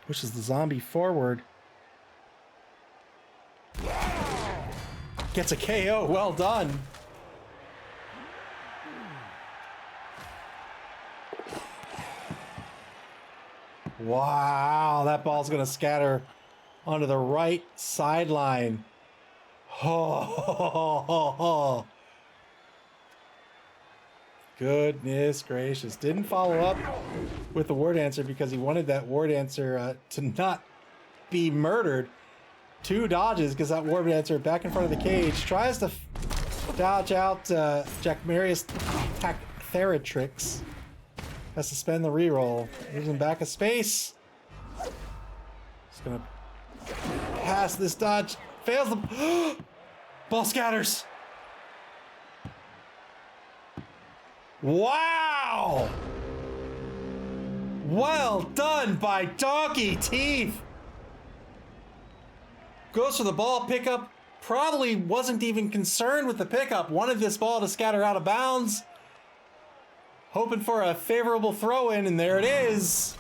Pushes the zombie forward. Gets a KO. Well done. Wow, that ball's going to scatter onto the right sideline. Oh, goodness gracious. Didn't follow up with the War Dancer because he wanted that War Dancer to not be murdered. 2 dodges because that War Dancer back in front of the cage tries to dodge out Jack Marius Theratrix. Has to spend the reroll. Gives him back a space. He's gonna pass this dodge. Fails the ball scatters. Wow! Well done by Donkey Teeth! Goes for the ball pickup. Probably wasn't even concerned with the pickup. Wanted this ball to scatter out of bounds. Hoping for a favorable throw in, and there it is.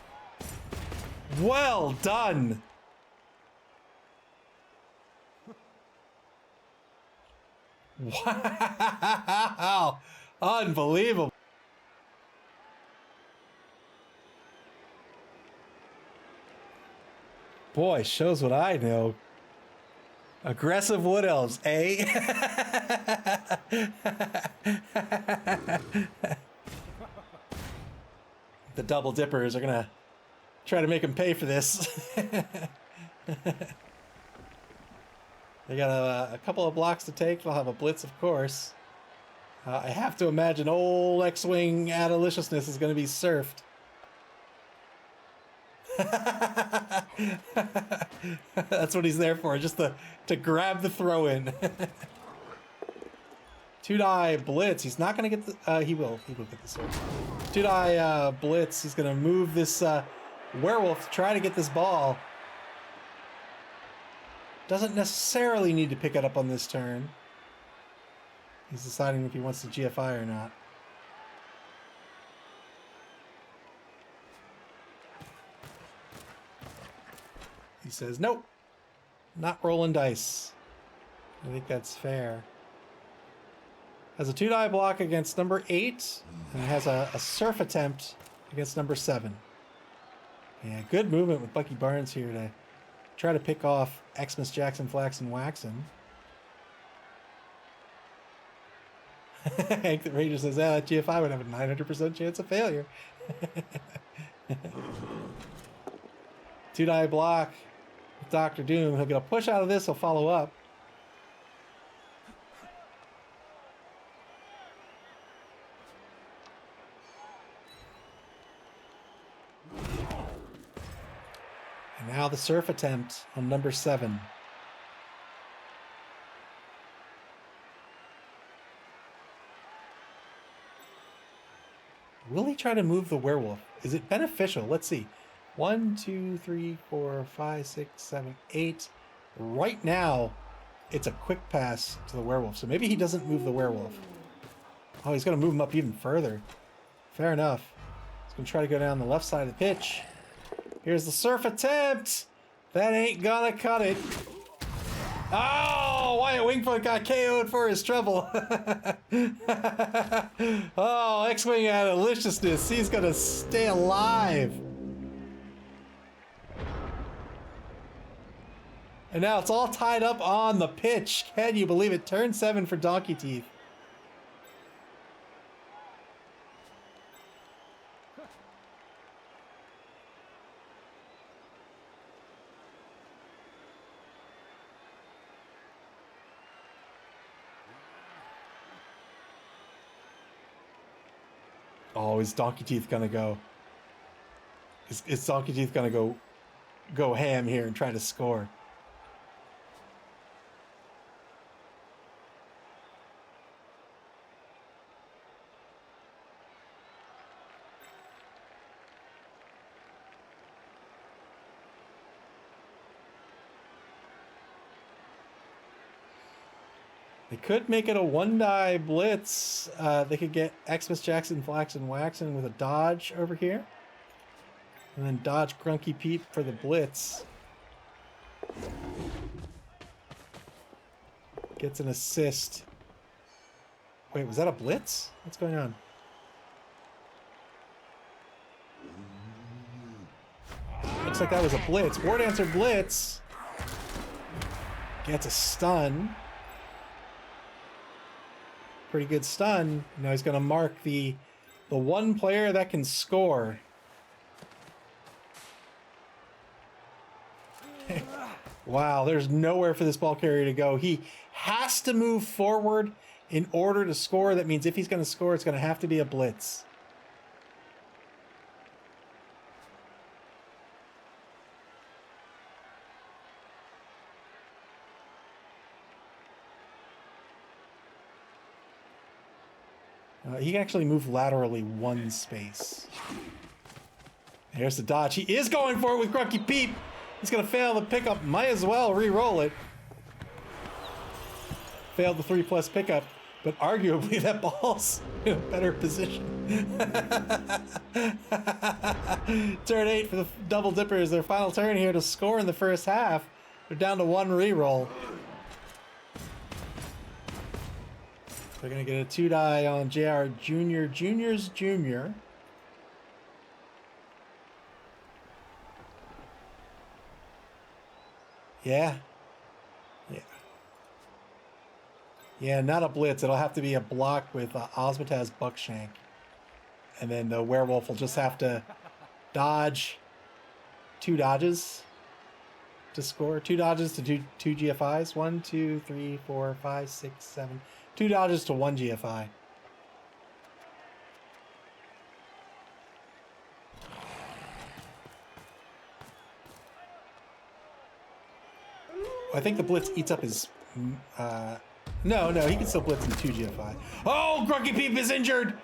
Well done. Wow. Unbelievable. Boy, shows what I know. Aggressive wood elves, eh? The double dippers are gonna try to make him pay for this. They got a couple of blocks to take. They'll have a blitz, of course. I have to imagine old X-Wing Adeliciousness is going to be surfed. That's what he's there for, just to grab the throw-in. Two-die blitz. He's not going to get the... he will get the sword. Two-die blitz. He's going to move this werewolf to try to get this ball. Doesn't necessarily need to pick it up on this turn. He's deciding if he wants to GFI or not. He says, nope, not rolling dice. I think that's fair. Has a two-die block against number 8, and has a surf attempt against number 7. Yeah, good movement with Bucky Barnes here to try to pick off Xmas, Jackson, Flaxen, Waxen. Hank the Ranger says, that GFI would have a 900% chance of failure. Two-die block with Dr. Doom. He'll get a push out of this. He'll follow up. And now the surf attempt on number 7. Will he try to move the werewolf? Is it beneficial? Let's see. 1, 2, 3, 4, 5, 6, 7, 8. Right now, it's a quick pass to the werewolf. So maybe he doesn't move the werewolf. Oh, he's going to move him up even further. Fair enough. He's going to try to go down the left side of the pitch. Here's the surf attempt. That ain't gonna cut it. Oh, Wyatt Wingfoot got KO'd for his trouble. Oh, X-Wing had deliciousness. He's gonna stay alive. And now it's all tied up on the pitch. Can you believe it? Turn 7 for Donkey Teeth. Oh, is Donkey Teeth gonna go? Is Donkey Teeth gonna go ham here and try to score? They could make it a 1-die blitz. They could get Xmas, Jackson, Flaxen, Waxen with a dodge over here. And then dodge Grunky Pete for the blitz. Gets an assist. Wait, was that a blitz? What's going on? Looks like that was a blitz. War Dancer blitz. Gets a stun. Pretty good stun. Now he's going to mark the one player that can score. Wow, there's nowhere for this ball carrier to go. He has to move forward in order to score. That means if he's going to score, it's going to have to be a blitz. He can actually move laterally 1 space. Here's the dodge. He is going for it with Grunky Peep. He's going to fail the pickup. Might as well re-roll it. Failed the 3+ pickup, but arguably that ball's in a better position. Turn 8 for the Double Dippers. Their final turn here to score in the first half. They're down to 1 re-roll. They're going to get a 2-die on JR Jr. Junior's Junior. Yeah. Yeah, not a blitz. It'll have to be a block with Osmotaz Buckshank. And then the werewolf will just have to dodge 2 dodges to score. 2 dodges to do 2 GFIs. 1, 2, 3, 4, 5, 6, 7. 2 dodges to 1 GFI. I think the blitz eats up his... No, he can still blitz in 2 GFI. Oh, Grunky Peep is injured!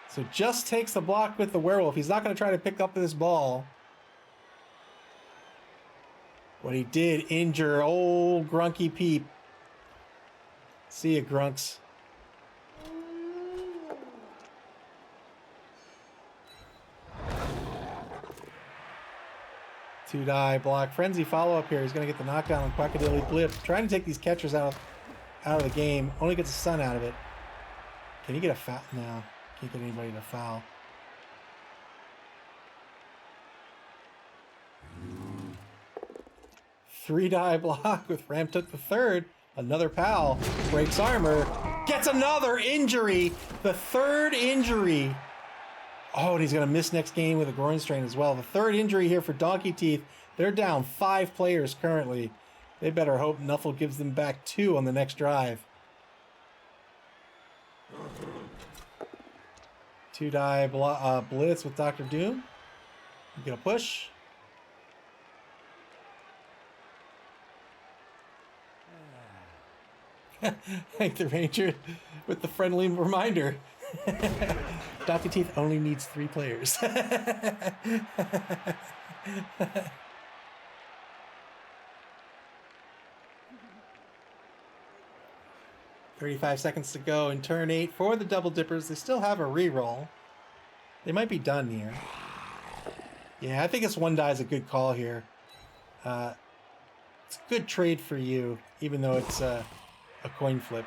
So just takes the block with the werewolf. He's not going to try to pick up this ball. What he did injure old Grunky Peep. See ya, Grunks. Two-die block. Frenzy follow-up here. He's going to get the knockdown on Quackadilly Blip. Trying to take these catchers out of the game. Only gets a stun out of it. Can he get a foul? No. Can't get anybody to foul. Three-die block with Ram took the third. Another pal. Breaks armor. Gets another injury. The third injury. Oh, and he's going to miss next game with a groin strain as well. The third injury here for Donkey Teeth. They're down 5 players currently. They better hope Nuffle gives them back 2 on the next drive. 2-die blitz with Dr. Doom. You get a push. Thank the Ranger with the friendly reminder. Donkey Teeth only needs 3 players. 35 seconds to go in turn 8 for the Double Dippers. They still have a reroll. They might be done here. Yeah, I think it's 1 die is a good call here. It's a good trade for you, even though it's a coin flip.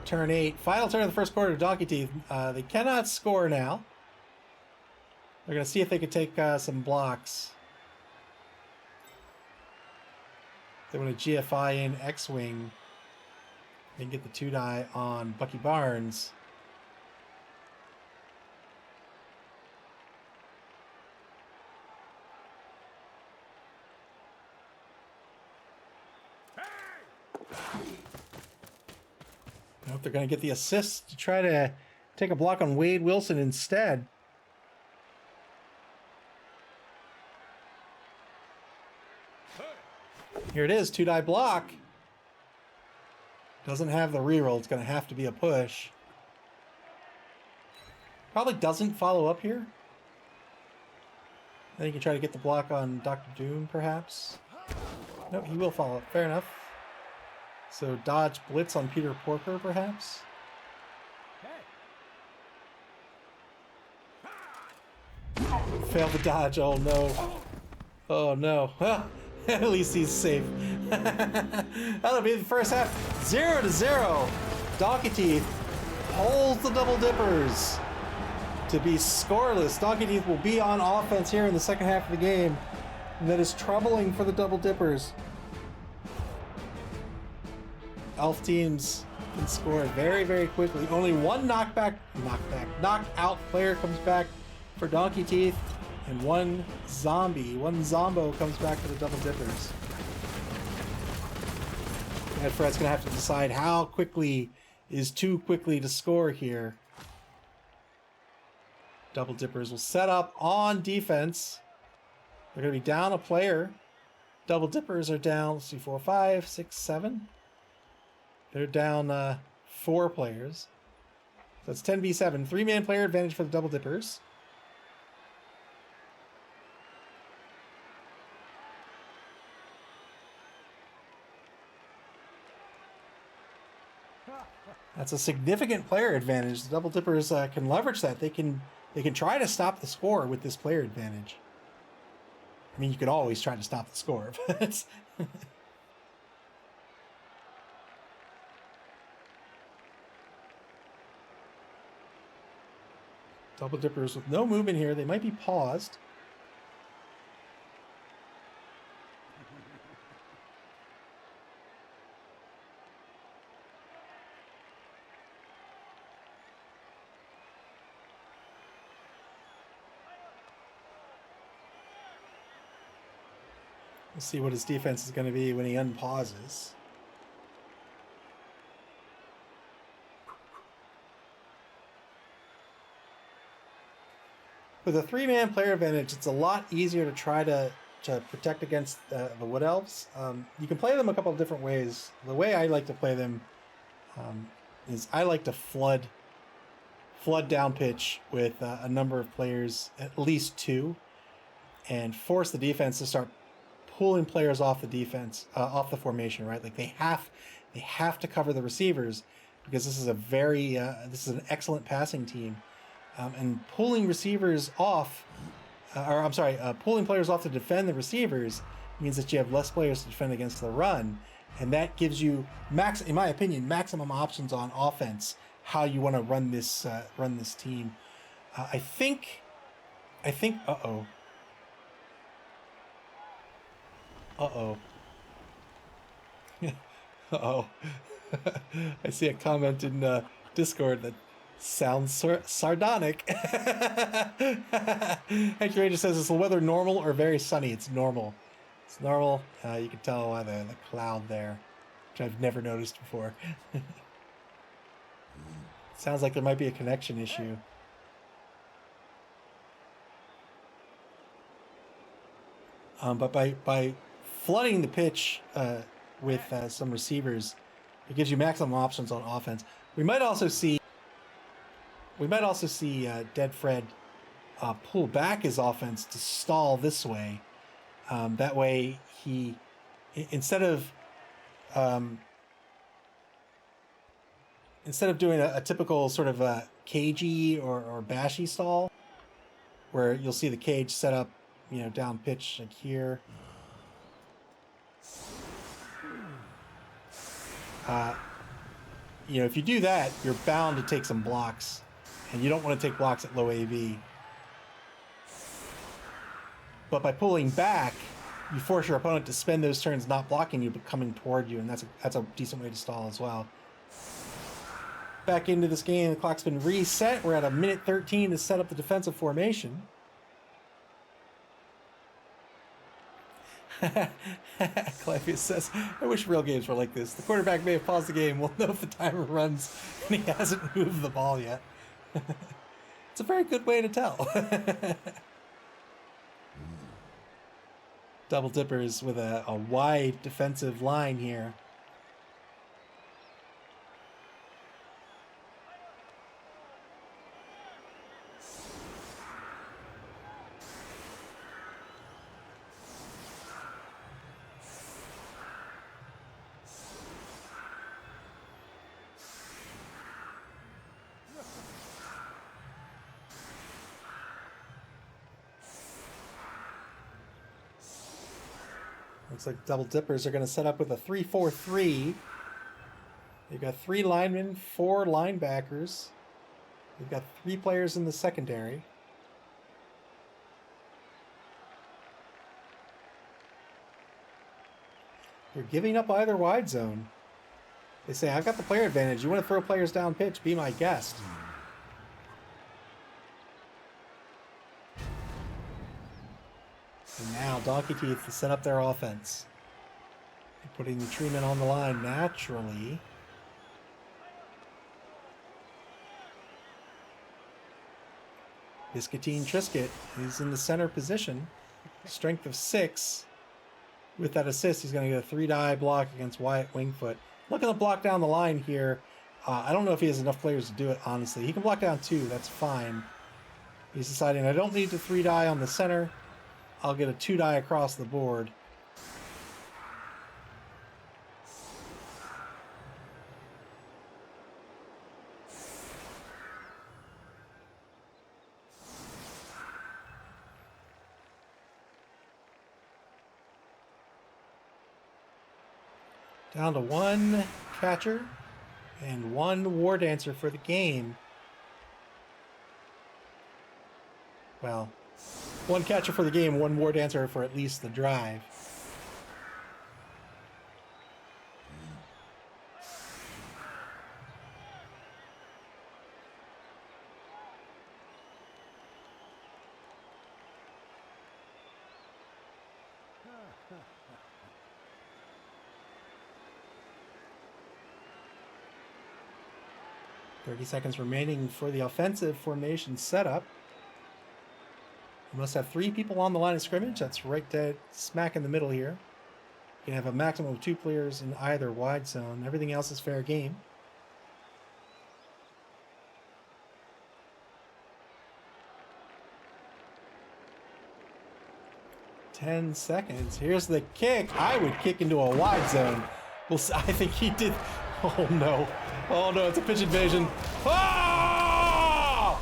Turn 8. Final turn of the first quarter of Donkey Teeth. They cannot score now. They're going to see if they can take some blocks. They want to GFI in X-Wing. They can get the 2-die on Bucky Barnes. I hope they're going to get the assist to try to take a block on Wade Wilson instead. Here it is, 2-die block. Doesn't have the reroll. It's going to have to be a push. Probably doesn't follow up here. Then you can try to get the block on Dr. Doom, perhaps. Nope, he will follow up. Fair enough. So dodge blitz on Peter Porker, perhaps. Failed the dodge. Oh no. Oh no. Well, at least he's safe. That'll be the first half. 0-0. Donkey Teeth holds the Double Dippers to be scoreless. Donkey Teeth will be on offense here in the second half of the game. And that is troubling for the Double Dippers. Elf teams can score very, very quickly. Only 1 knockout player comes back for Donkey Teeth, and 1 zombo comes back for the Double Dippers. And Fred's gonna have to decide how quickly is too quickly to score here. Double Dippers will set up on defense. They're going to be down a player. Double Dippers are down, let's see, 4, 5, 6, 7. They're down 4 players. So it's 10v7. 3-man player advantage for the Double Dippers. That's a significant player advantage. The Double Dippers can leverage that. They can try to stop the score with this player advantage. I mean, you could always try to stop the score, but Double Dippers with no movement here. They might be paused. We'll see what his defense is going to be when he unpauses. With a 3-man player advantage, it's a lot easier to try to protect against the Wood Elves. You can play them a couple of different ways. The way I like to play them is I like to flood down pitch with a number of players, at least 2, and force the defense to start pulling players off the defense, off the formation, right? Like they have to cover the receivers because this is this is an excellent passing team, and pulling receivers off, pulling players off to defend the receivers means that you have less players to defend against the run, and that gives you in my opinion, maximum options on offense how you want to run this team. I think. Uh-oh. Uh-oh. I see a comment in Discord that sounds sardonic. Henry Ranger says, is the weather normal or very sunny? It's normal. It's normal. You can tell by the cloud there, which I've never noticed before. Sounds like there might be a connection issue. But by flooding the pitch with some receivers, it gives you maximum options on offense. We might also see Dead Fred pull back his offense to stall this way. That way he, instead of doing a typical sort of a cagey or bashy stall, where you'll see the cage set up, down pitch like here. If you do that, you're bound to take some blocks, and you don't want to take blocks at low AV. But by pulling back, you force your opponent to spend those turns not blocking you, but coming toward you, and that's a decent way to stall as well. Back into this game, the clock's been reset. We're at a minute 13 to set up the defensive formation. Clavius says, I wish real games were like this. The quarterback may have paused the game. We'll know if the timer runs and he hasn't moved the ball yet. It's a very good way to tell. Double Dippers with a wide defensive line here. Looks like Double Dippers are going to set up with a 3-4-3. They've got 3 linemen, 4 linebackers. They've got 3 players in the secondary. They're giving up either wide zone. They say, I've got the player advantage. You want to throw players down pitch? Be my guest. And now Donkey Teeth to set up their offense. They're putting the treatment on the line naturally. Biscuitine Triscuit is in the center position. Strength of 6. With that assist, he's going to get a 3-die block against Wyatt Wingfoot. Looking to block down the line here. I don't know if he has enough players to do it, honestly. He can block down 2. That's fine. He's deciding I don't need to 3-die on the center. I'll get a 2-die across the board. Down to 1 catcher and 1 war dancer for the game. Well, 1 catcher for the game, 1 war dancer for at least the drive. "30 seconds remaining for the offensive formation setup. You must have 3 people on the line of scrimmage. That's right dead smack in the middle here. You can have a maximum of 2 players in either wide zone. Everything else is fair game." "10 seconds. Here's the kick. I would kick into a wide zone. Well, I think he did. Oh no. Oh no, it's a pitch invasion. Oh!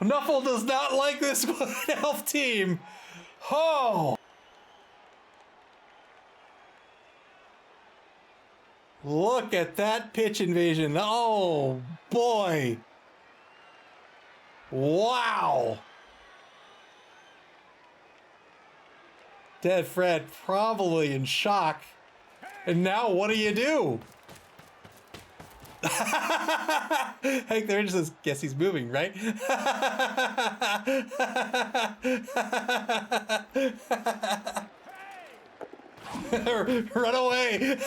Nuffle does not like this elf team. Oh! Look at that pitch invasion. Oh boy. Wow. Dead Fred probably in shock. And now what do you do? Hank there just says, guess he's moving, right? Run away.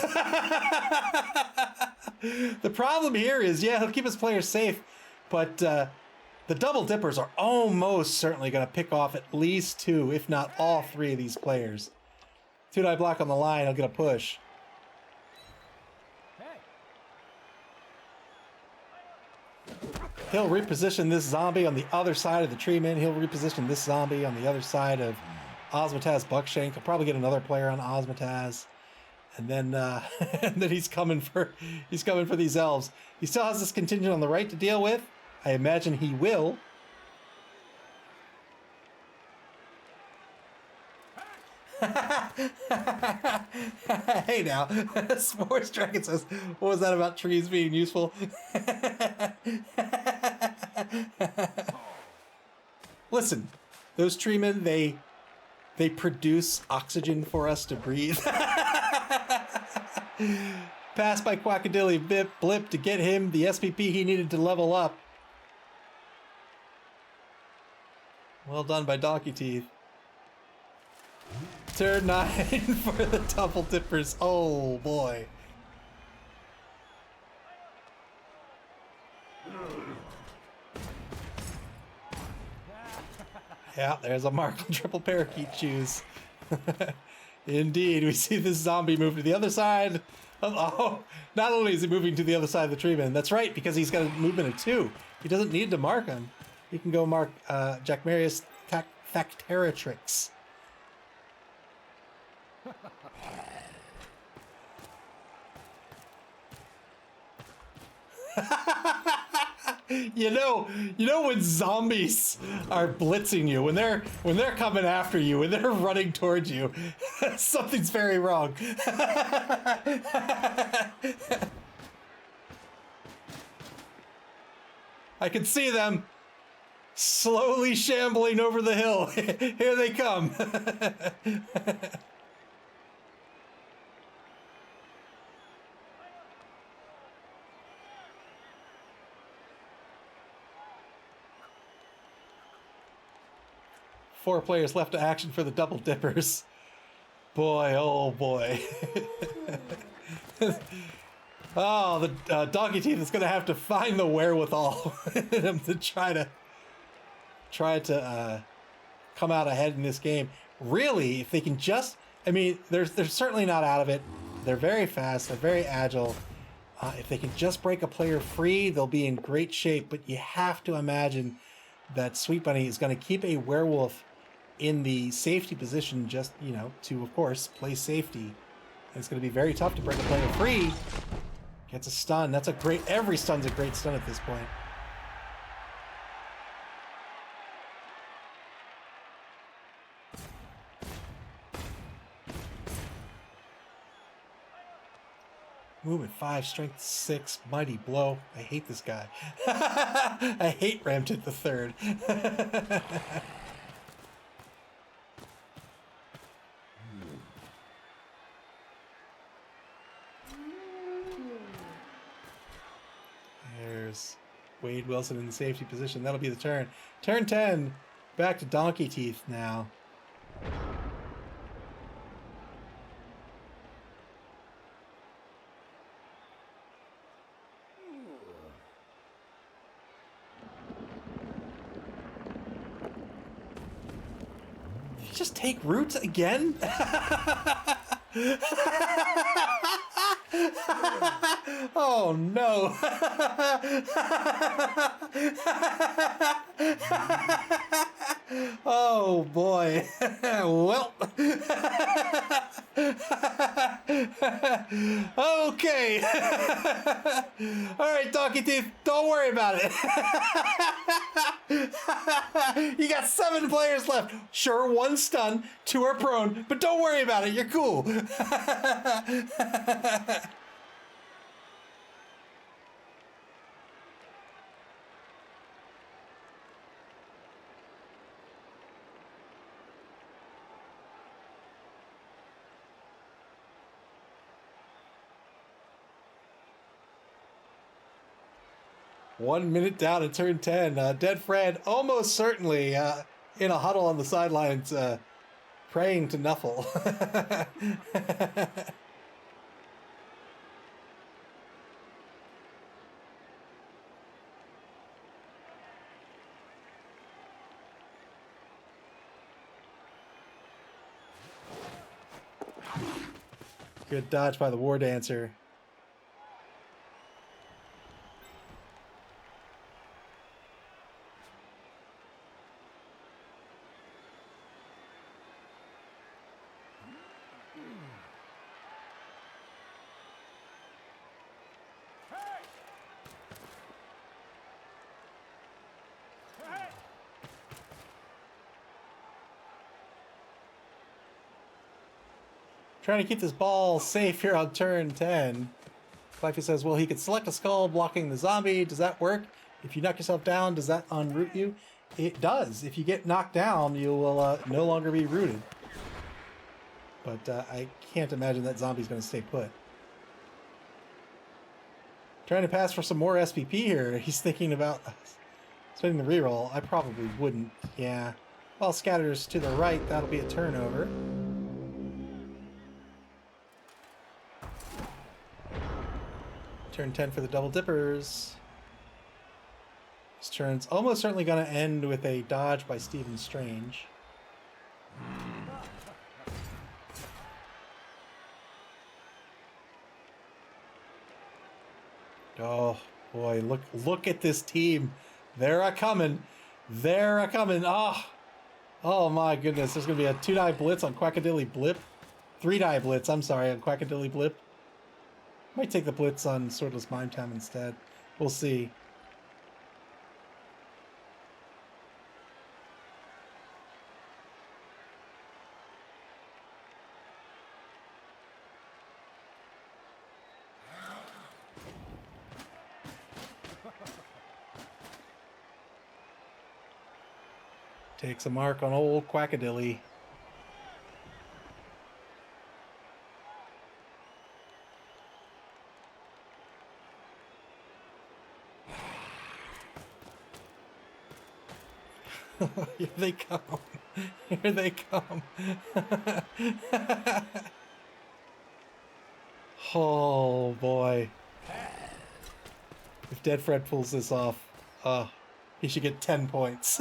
The problem here is, yeah, he'll keep his players safe, but the double dippers are almost certainly going to pick off at least 2, if not all 3 of these players. 2-die block on the line, he'll get a push. He'll reposition this zombie on the other side of the tree man. He'll reposition this zombie on the other side of Ozmataz Buckshank. He'll probably get another player on Ozmataz. And then and then he's coming for these elves. He still has this contingent on the right to deal with. I imagine he will. Hey now, Sports Dragon says, what was that about trees being useful? Listen, those treemen, they produce oxygen for us to breathe. Pass by Quackadilly Blip to get him the SPP he needed to level up. Well done by Donkey Teeth. Turn 9 for the double dippers. Oh boy. Yeah, there's a Markle triple parakeet shoes. Indeed, we see this zombie move to the other side. Oh, not only is he moving to the other side of the tree man, that's right, because he's got a movement of 2. He doesn't need to mark him. He can go mark Jack Marius Facteratrix. You know when zombies are blitzing you, when they're coming after you, when they're running towards you, something's very wrong. I can see them slowly shambling over the hill. Here they come. 4 players left to action for the double dippers. boy, oh boy. Oh, the Donkey Teeth is going to have to find the wherewithal in him to try to come out ahead in this game. Really, if they can just, I mean, they're certainly not out of it. They're very fast. They're very agile. If they can just break a player free, they'll be in great shape. But you have to imagine that Sweet Bunny is going to keep a werewolf in the safety position, just, you know, to, of course, play safety. And it's going to be very tough to break a player free. Gets a stun. That's a great, every stun's a great stun at this point. Movement 5, strength 6, mighty blow. I hate this guy. I hate Ramjet the Third. There's Wade Wilson in the safety position. That'll be the turn. Turn 10. Back to Donkey Teeth now. Did you just take roots again? Oh no. Oh boy. Well. Okay. All right, Donkey Teeth, don't worry about it. You got 7 players left. Sure, 1 stun, 2 are prone, but don't worry about it. You're cool. One minute down in turn 10. Dead Fred almost certainly in a huddle on the sidelines praying to Nuffle. Good dodge by the War Dancer. Trying to keep this ball safe here on turn 10. Cliffy says, well, he could select a skull blocking the zombie. Does that work? If you knock yourself down, does that unroot you? It does. If you get knocked down, you will no longer be rooted. But I can't imagine that zombie's going to stay put. Trying to pass for some more SPP here. He's thinking about spending the reroll. I probably wouldn't. Yeah. Well, scatters to the right. That'll be a turnover. Turn 10 for the Double Dippers. This turn's almost certainly going to end with a dodge by Stephen Strange. Oh boy, look at this team. They're a-coming. They're a-coming. Oh my goodness. There's going to be a 2-die blitz on Quackadilly Blip. 3-die blitz, I'm sorry, on Quackadilly Blip. Might take the blitz on Swordless Mime Time instead. We'll see. Takes a mark on old Quackadilly. Here they come. Here they come. Oh boy. If Dead Fred pulls this off, he should get 10 points.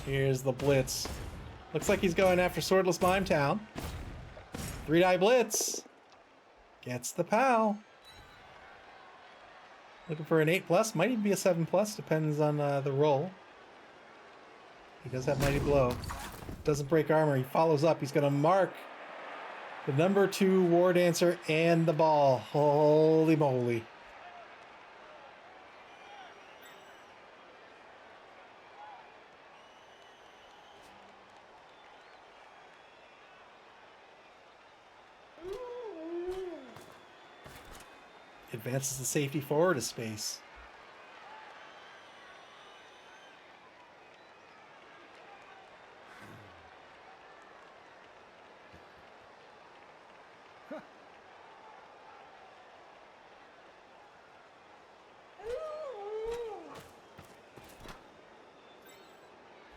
Here's the blitz. Looks like he's going after Swordless Mime Town. 3-die blitz. Gets the POW. Looking for an 8+, might even be a 7+, depends on the roll. He does have Mighty Blow. Doesn't break armor, he follows up, he's gonna mark the number 2 War Dancer and the ball. Holy moly. Advances the safety forward a space.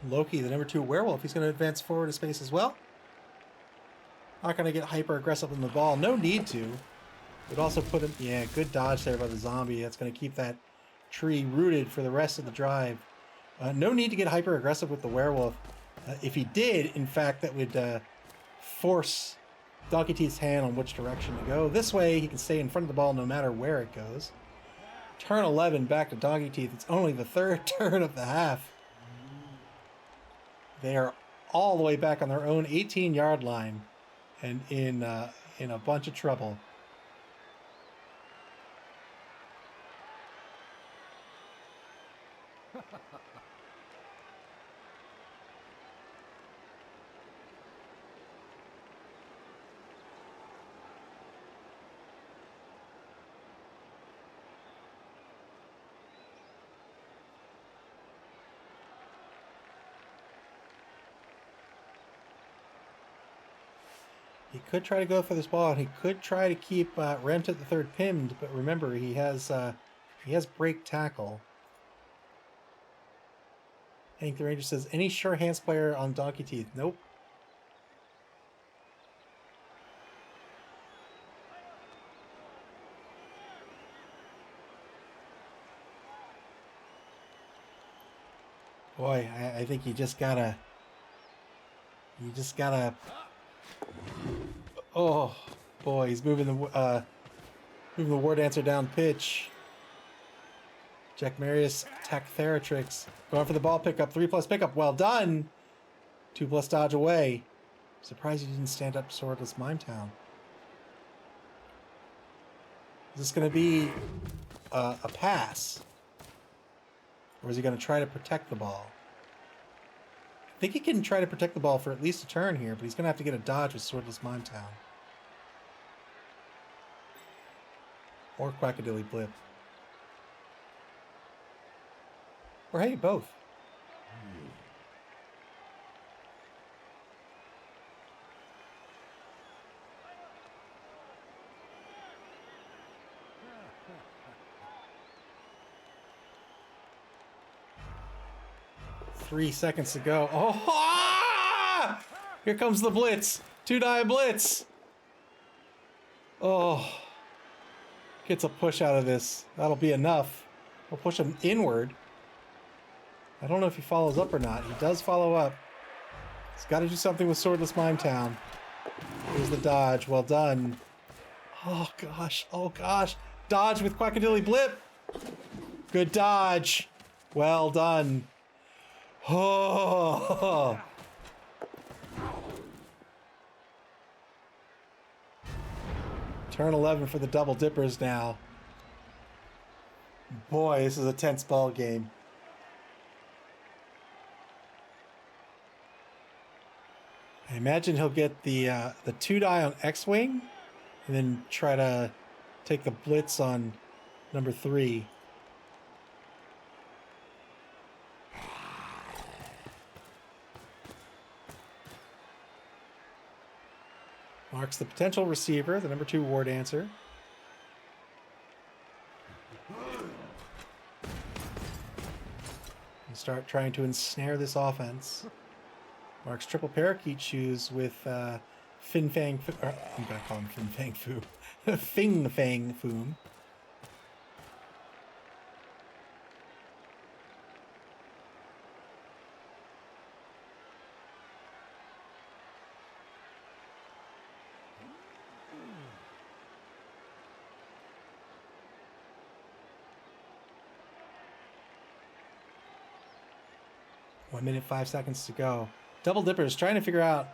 Loki, the number 2 werewolf, he's going to advance forward a space as well. Not going to get hyper aggressive on the ball. No need to. Would also put him... Yeah, good dodge there by the zombie. That's going to keep that tree rooted for the rest of the drive. No need to get hyper aggressive with the werewolf. If he did, in fact, that would force Donkey Teeth's hand on which direction to go. This way, he can stay in front of the ball no matter where it goes. Turn 11 back to Donkey Teeth. It's only the 3rd turn of the half. They are all the way back on their own 18-yard line and in a bunch of trouble. He could try to go for this ball, and he could try to keep Remt at the 3rd pinned, but remember, he has break tackle. Hank the Ranger says, any sure hands player on Donkey Teeth? Nope. Boy, I think you just gotta... Oh, boy, he's moving the War Dancer down pitch. Jack Marius, Tech Theratrix. Going for the ball pickup. 3+ pickup. Well done. 2+ dodge away. Surprised he didn't stand up Swordless Mime Town. Is this going to be a pass? Or is he going to try to protect the ball? I think he can try to protect the ball for at least a turn here, but he's going to have to get a dodge with Swordless Mime Town. Or Quackadilly Blip. Or hey, both. Three seconds to go. Oh, ah! Here comes the blitz. 2-die blitz. Oh. Gets a push out of this. That'll be enough. We'll push him inward. I don't know if he follows up or not. He does follow up. He's got to do something with Swordless Mime Town. Here's the dodge. Well done. Oh, gosh. Oh, gosh. Dodge with Quackadilly Blip. Good dodge. Well done. Oh. Turn 11 for the Double Dippers now. Boy, this is a tense ball game. I imagine he'll get the 2-die on X-Wing and then try to take the blitz on number 3. Marks the potential receiver, the number 2 War Dancer. start trying to ensnare this offense. Mark's triple parakeet shoes with Fin Fang. I'm gonna call him Fin Fang Fu. Fing Fang Foom. One minute, 5 seconds to go. Double Dippers trying to figure out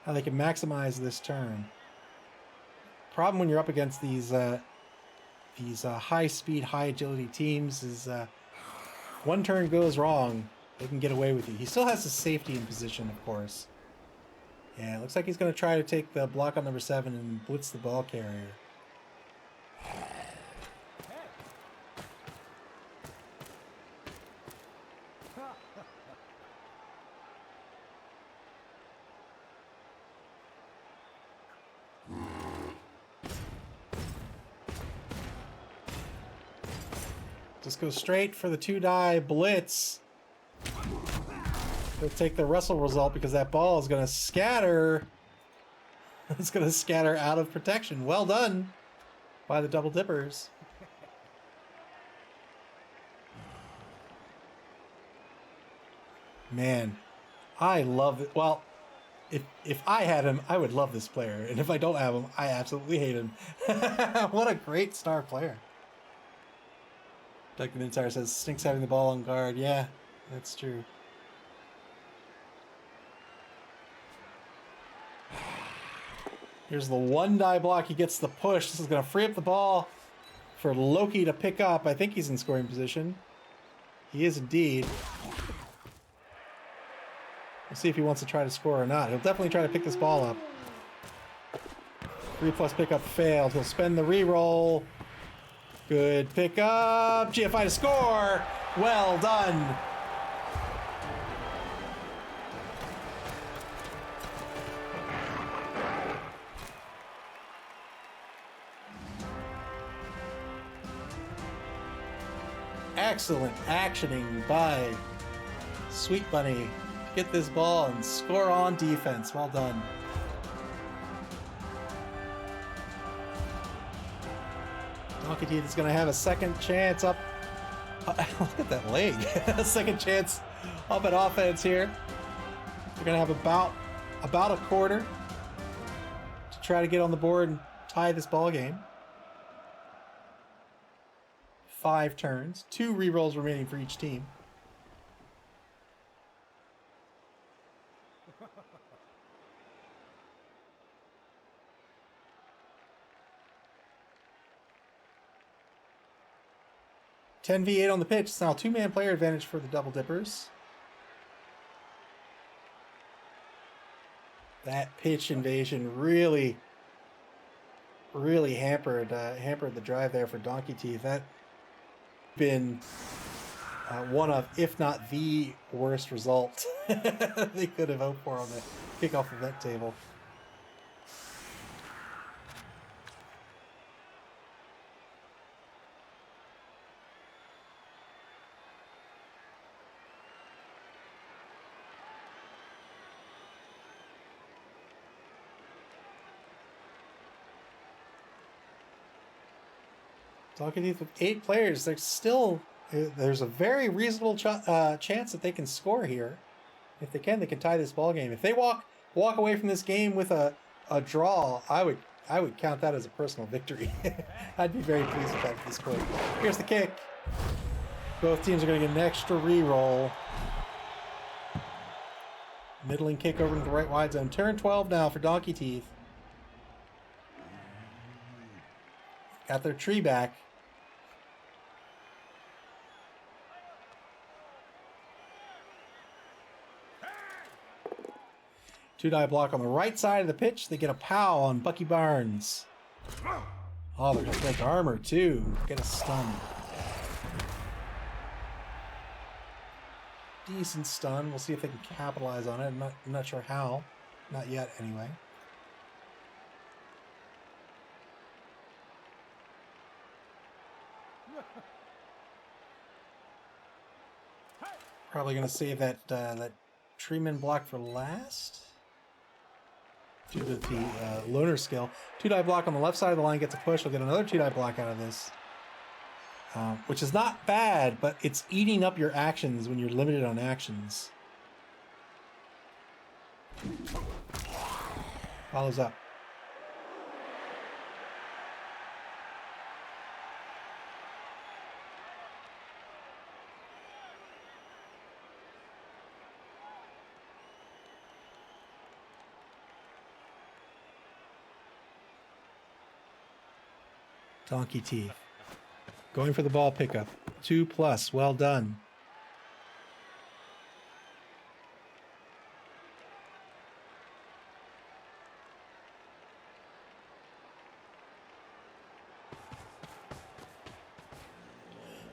how they can maximize this turn. Problem when you're up against these high speed, high agility teams is one turn goes wrong, they can get away with you. He still has his safety in position, of course. Yeah, it looks like he's going to try to take the block on number 7 and blitz the ball carrier. Just go straight for the 2-die blitz. He'll take the wrestle result because that ball is going to scatter. It's going to scatter out of protection. Well done by the Double Dippers. Man, I love it. Well, if I had him, I would love this player. And if I don't have him, I absolutely hate him. What a great star player. Doug Mintar says, stinks having the ball on guard. Yeah, that's true. Here's the 1-die block. He gets the push. This is going to free up the ball for Loki to pick up. I think he's in scoring position. He is indeed. We'll see if he wants to try to score or not. He'll definitely try to pick this ball up. 3+ pickup failed. He'll spend the re-roll. Good pickup. GFI to score. Well done. Excellent actioning by Sweet Bunny. Get this ball and score on defense. Well done. Donkey Teeth is going to have a second chance up. Look at that leg. A second chance up at offense here. They're going to have about a quarter to try to get on the board and tie this ball game. 5 turns, 2 re-rolls remaining for each team. (10v8) on the pitch. It's now 2-man player advantage for the Double Dippers. That pitch invasion really hampered the drive there for Donkey Teeth. That been one of, if not the worst result they could have hoped for on the kickoff event table. Donkey Teeth with 8 players, there's a very reasonable chance that they can score here. If they can tie this ball game. If they walk away from this game with a draw, I would count that as a personal victory. I'd be very pleased with that at this point. Here's the kick. Both teams are going to get an extra re-roll. Middling kick over to the right wide zone. Turn 12 now for Donkey Teeth. Got their tree back. Two-die block on the right side of the pitch. They get a pow on Bucky Barnes. Oh, they're going to break armor too. Get a stun. Decent stun. We'll see if they can capitalize on it. I'm not sure how. Not yet, anyway. Probably going to save that that treeman block for last. Due to the loner skill. 2-die block on the left side of the line gets a push. We'll get another 2-die block out of this. Which is not bad, but it's eating up your actions when you're limited on actions. Follows up. Donkey teeth. Going for the ball pickup. 2+. Well done.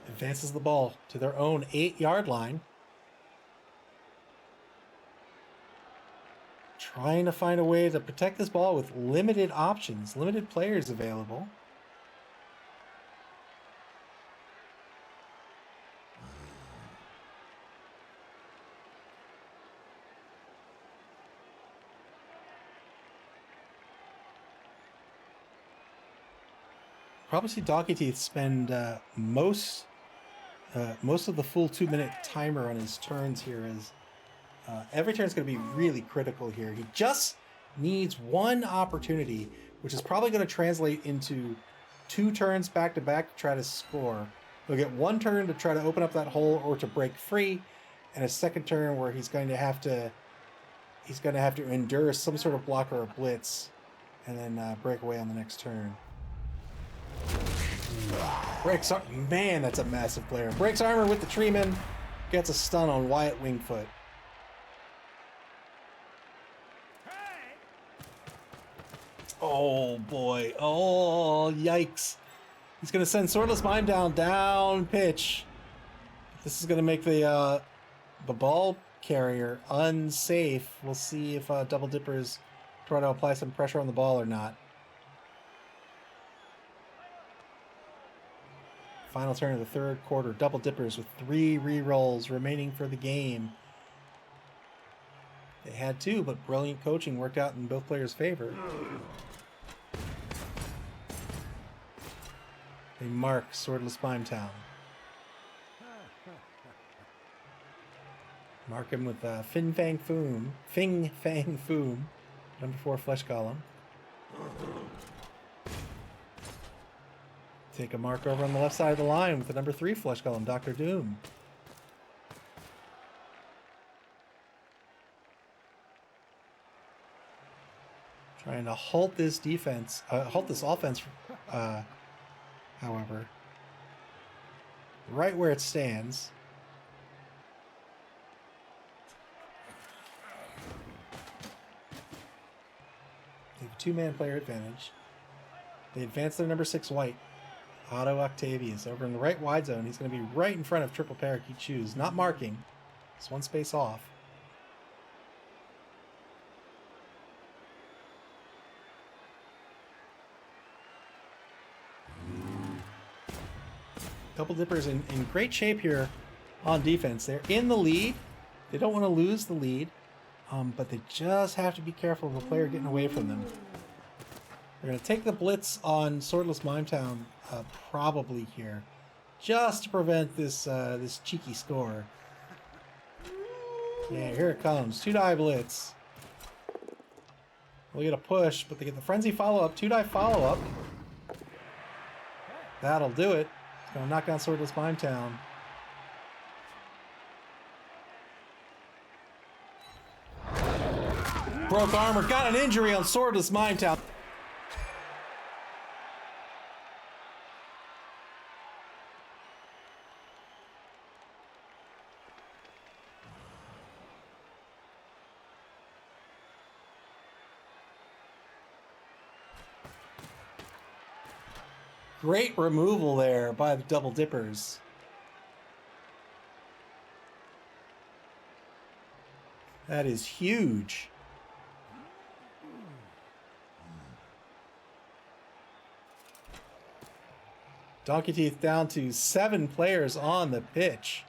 Advances the ball to their own 8-yard line. Trying to find a way to protect this ball with limited options, limited players available. Probably see Donkey Teeth spend most of the full 2-minute timer on his turns here. As every turn is going to be really critical here. He just needs one opportunity, which is probably going to translate into 2 turns back to back to try to score. He'll get 1 turn to try to open up that hole or to break free, and a second turn where he's going to have to endure some sort of block or a blitz, and then break away on the next turn. Breaks armor. Man, that's a massive player. Breaks armor with the treeman. Gets a stun on Wyatt Wingfoot. Oh boy. Oh, yikes. He's going to send Swordless Mime down pitch. This is going to make the ball carrier unsafe. We'll see if Double Dippers try to apply some pressure on the ball or not. Final turn of the third quarter. Double Dippers with 3 re-rolls remaining for the game. They had 2, but brilliant coaching worked out in both players' favor. They mark Swordless Mime Town. Mark him with Fing Fang Foom. Number 4 Flesh Column. Take a mark over on the left side of the line with the number 3 Flesh Column, Dr. Doom. Trying to halt this defense, halt this offense, however. Right where it stands. They have a 2-man player advantage. They advance their number 6 White. Otto Octavius over in the right wide zone. He's going to be right in front of Triple Parakeet Shoes. Not marking. It's 1 space off. Double Dippers in great shape here on defense. They're in the lead. They don't want to lose the lead. But they just have to be careful of the player getting away from them. They're going to take the blitz on Swordless Mime Town probably here, just to prevent this this cheeky score. Yeah, here it comes. 2-die blitz. We'll get a push, but they get the frenzy follow-up. 2-die follow-up. That'll do it. It's going to knock down Swordless Mime Town. Broke armor. Got an injury on Swordless Mime Town. Great removal there by the Double Dippers. That is huge. Donkey Teeth down to 7 players on the pitch.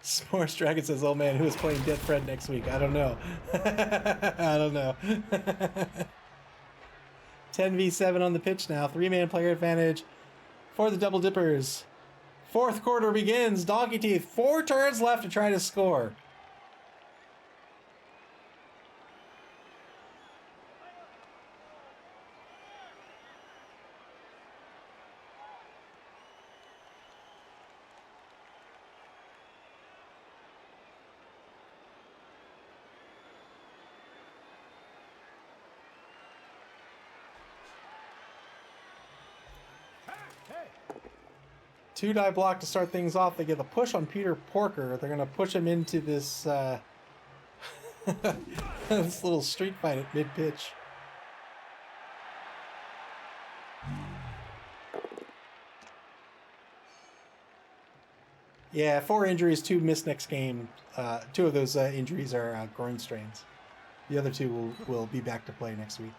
S'mores Dragon says, oh man, who is playing Dead Fred next week? I don't know. I don't know. 10v7 on the pitch now. 3-man player advantage for the Double Dippers. Fourth quarter begins. Donkey Teeth, 4 turns left to try to score. Two-die block to start things off. They get the push on Peter Porker. They're going to push him into this this little street fight at mid-pitch. Yeah, 4 injuries, 2 missed next game. 2 of those injuries are groin strains. The other 2 will be back to play next week.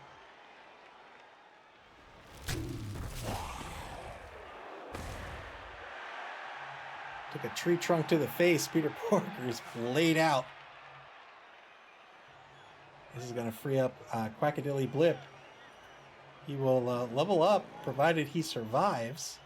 Took a tree trunk to the face. Peter Porker's laid out. This is going to free up Quackadilly Blip. He will level up, provided he survives.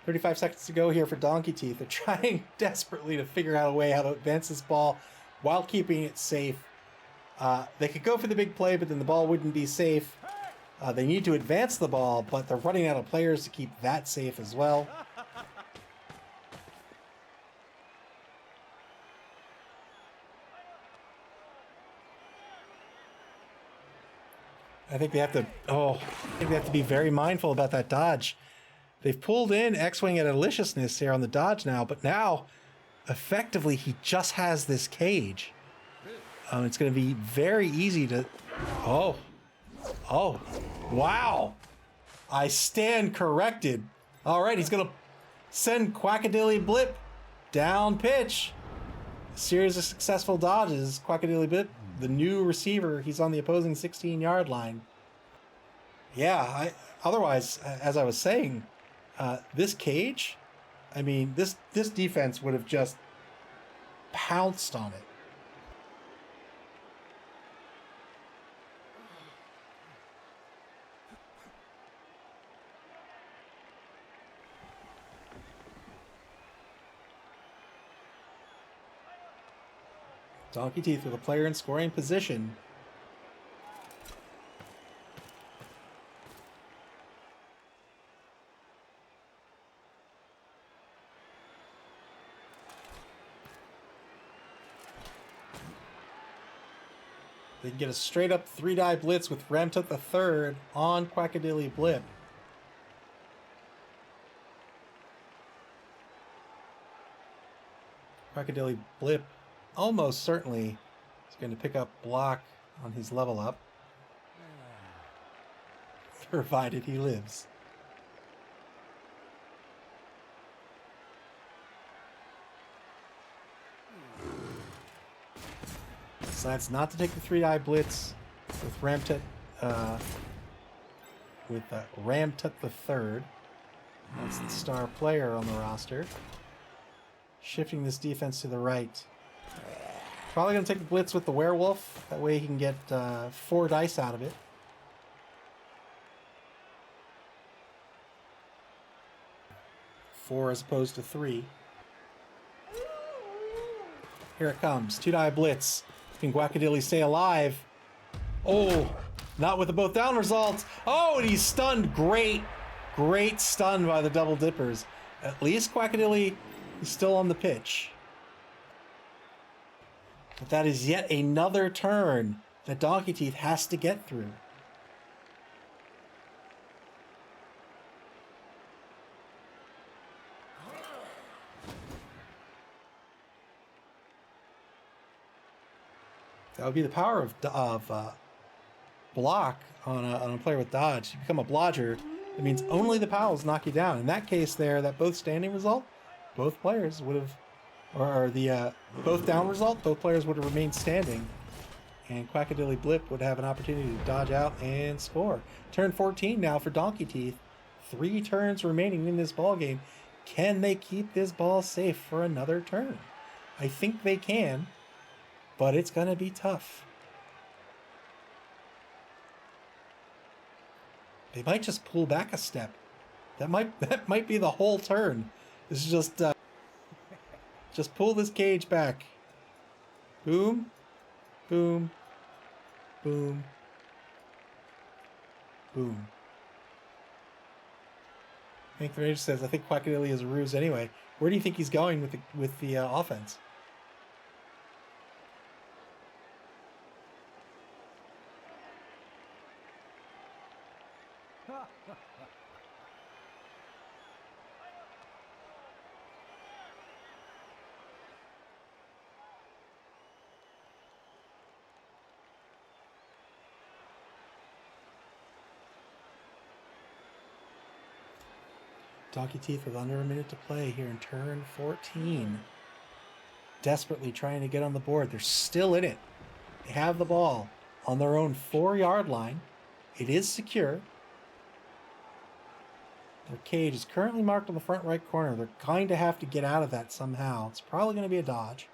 "35 seconds to go here for Donkey Teeth. They're trying desperately to figure out a way how to advance this ball while keeping it safe. They could go for the big play, but then the ball wouldn't be safe. They need to advance the ball, but they're running out of players to keep that safe as well. I think they have to be very mindful about that dodge. They've pulled in X-Wing at Aliciousness here on the dodge now, but now, effectively, he just has this cage. It's going to be very easy to... Oh, wow. I stand corrected. All right, he's going to send Quackadilly Blip down pitch. A series of successful dodges. Quackadilly Blip, the new receiver, he's on the opposing 16-yard line. Yeah, otherwise, as I was saying... this cage, I mean, this defense would have just pounced on it. Donkey Teeth with a player in scoring position. They can get a straight-up 3-die blitz with Ramtut the Third on Quackadilly Blip. Quackadilly Blip almost certainly is going to pick up block on his level up, provided he lives. Decides not to take the 3-die blitz with Ramtut the Third. That's the star player on the roster. Shifting this defense to the right. Probably going to take the blitz with the werewolf. That way he can get 4 dice out of it. Four as opposed to 3. Here it comes. 2-die blitz. Can Quackadilly stay alive? Oh, not with the both down results. Oh, and he's stunned. Great stun by the Double Dippers. At least Quackadilly is still on the pitch. But that is yet another turn that Donkey Teeth has to get through. That would be the power of block on a player with dodge. You become a blodger. It means only the pals knock you down. In that case there, that both standing result, both players would have, or the both down result, both players would have remained standing. And Quackadilly Blip would have an opportunity to dodge out and score. Turn 14 now for Donkey Teeth. 3 turns remaining in this ball game. Can they keep this ball safe for another turn? I think they can, but it's going to be tough. They might just pull back a step. That might be the whole turn. This is just pull this cage back. Boom, boom, boom, boom. Hank the Ranger says, I think Quackadilly is a ruse anyway. Where do you think he's going with the offense? Donkey Teeth with under a minute to play here in turn 14. Desperately trying to get on the board. They're still in it. They have the ball on their own 4-yard line. It is secure. Their cage is currently marked on the front right corner. They're going to have to get out of that somehow. It's probably going to be a dodge.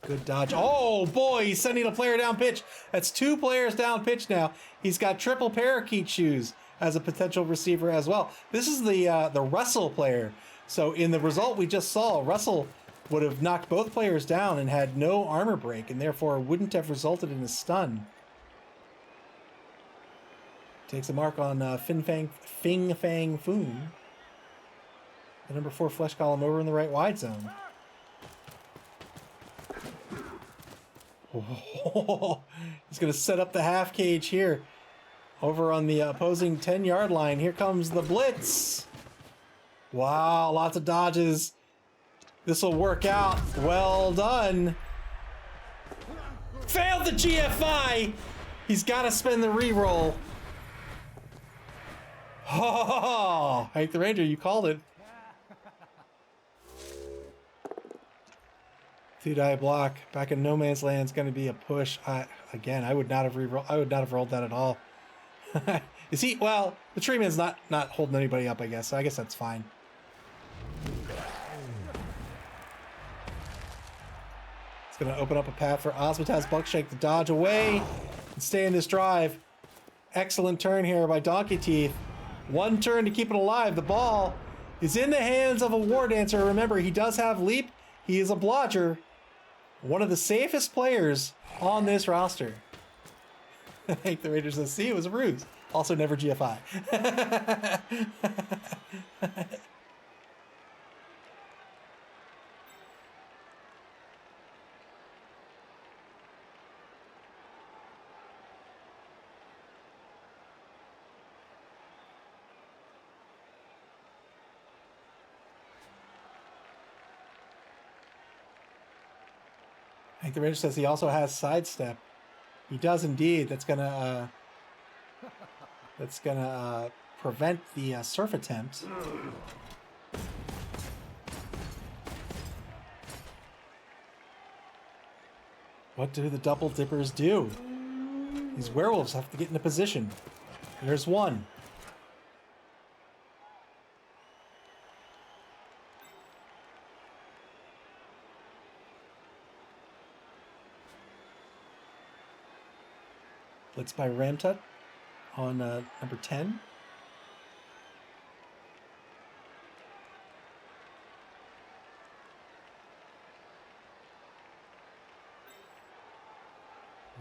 Good dodge. Oh boy, he's sending a player down pitch. That's 2 players down pitch now. He's got triple parakeet shoes as a potential receiver as well. This is the Russell player. So in the result we just saw, Russell would have knocked both players down and had no armor break, and therefore wouldn't have resulted in a stun. Takes a mark on Fing Fang Foom. The number 4 flesh column over in the right wide zone. Oh, he's going to set up the half cage here. Over on the opposing 10-yard line. Here comes the blitz. Wow, lots of dodges. This will work out. Well done. Failed the GFI. He's got to spend the reroll. Oh, Hank the Ranger, you called it. 2-die block back in no man's land is going to be a push. Again, I would not have rolled that at all. Is he? Well, the tree man's not holding anybody up, I guess. So I guess that's fine. It's going to open up a path for Osmotaz Buckshake to dodge away and stay in this drive. Excellent turn here by Donkey Teeth. 1 turn to keep it alive. The ball is in the hands of a War Dancer. Remember, he does have leap. He is a blodger. One of the safest players on this roster. I think the Raiders says, see, it was a ruse. Also, never GFI. I think the Ranger says he also has sidestep. He does indeed. That's gonna prevent the surf attempt. What do the double dippers do? These werewolves have to get into position. There's one. Blitz by Ramtut on number 10.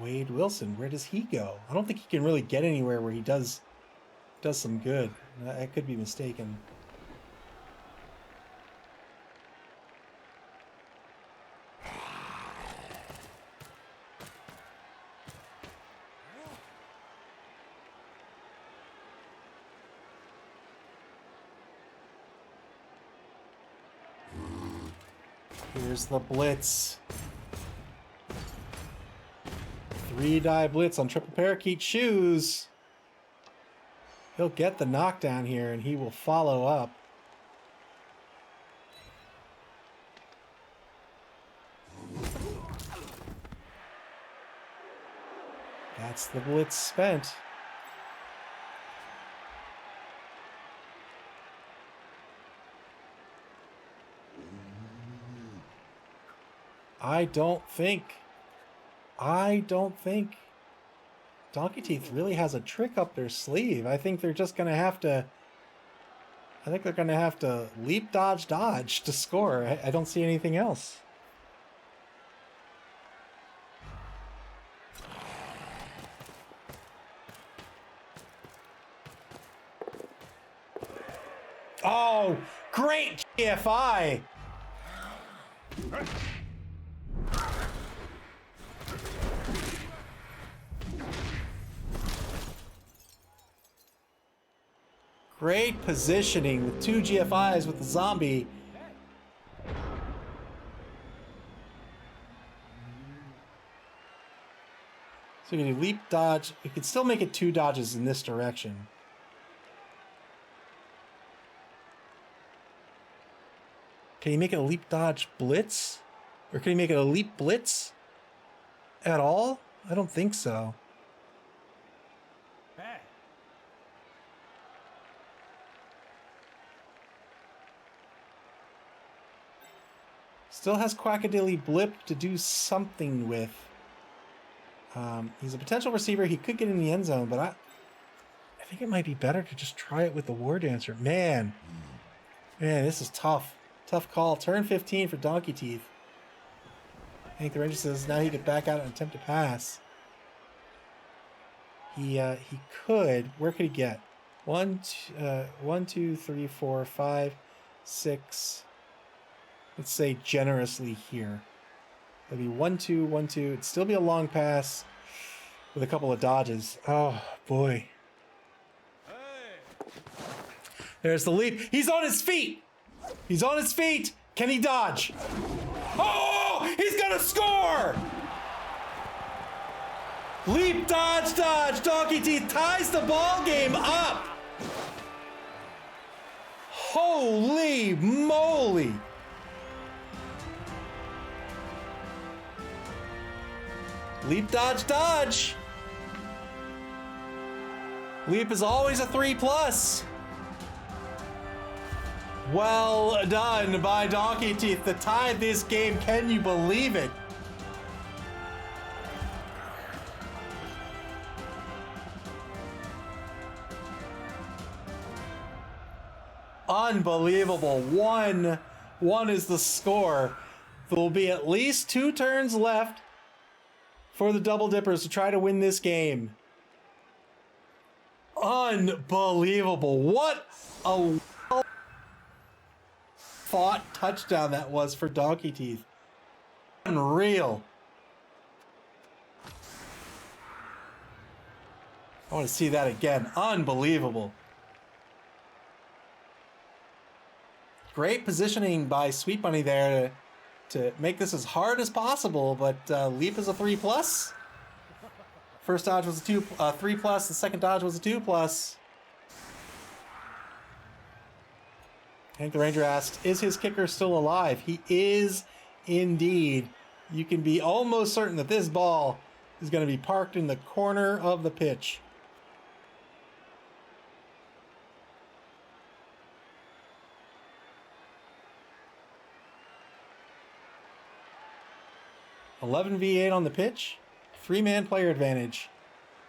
Wade Wilson, where does he go? I don't think he can really get anywhere where he does some good. I could be mistaken. Here's the blitz. 3-die blitz on triple parakeet shoes. He'll get the knockdown here, and he will follow up. That's the blitz spent. I don't think Donkey Teeth really has a trick up their sleeve. I think they're just going to have to... I think they're going to have to leap, dodge, dodge to score. I don't see anything else. Oh, great GFI! Great positioning with 2 GFIs with the zombie. So you can leap, dodge. You can still make it 2 dodges in this direction. Can you make it a leap, dodge, blitz? Or can you make it a leap, blitz? At all? I don't think so. Still has Quackadilly Blip to do something with. He's a potential receiver. He could get in the end zone, but I think it might be better to just try it with the War Dancer. Man, this is tough. Tough call. Turn 15 for Donkey Teeth. Hank the Ranger says now he could back out and attempt to pass. He could. Where could he get? 1, 2, 3, 4, 5, 6. Let's say generously here. It'd be 1, 2, 1, 2. It'd still be a long pass with a couple of dodges. Oh boy. There's the leap. He's on his feet. He's on his feet. Can he dodge? Oh, he's gonna score! Leap, dodge, dodge. Donkey Teeth ties the ball game up. Holy moly. Leap, dodge, dodge. Leap is always a 3+. Well done by Donkey Teeth to tie this game. Can you believe it? Unbelievable. 1 is the score. There will be at least 2 turns left for the Double Dippers to try to win this game. Unbelievable. What a fought touchdown that was for Donkey Teeth. Unreal. I want to see that again. Unbelievable. Great positioning by Sweet Bunny there to make this as hard as possible, but leap is a 3+. First dodge was a 3+. The second dodge was a 2+. Hank the Ranger asked, is his kicker still alive? He is indeed. You can be almost certain that this ball is going to be parked in the corner of the pitch. (11v8) on the pitch. 3-man player advantage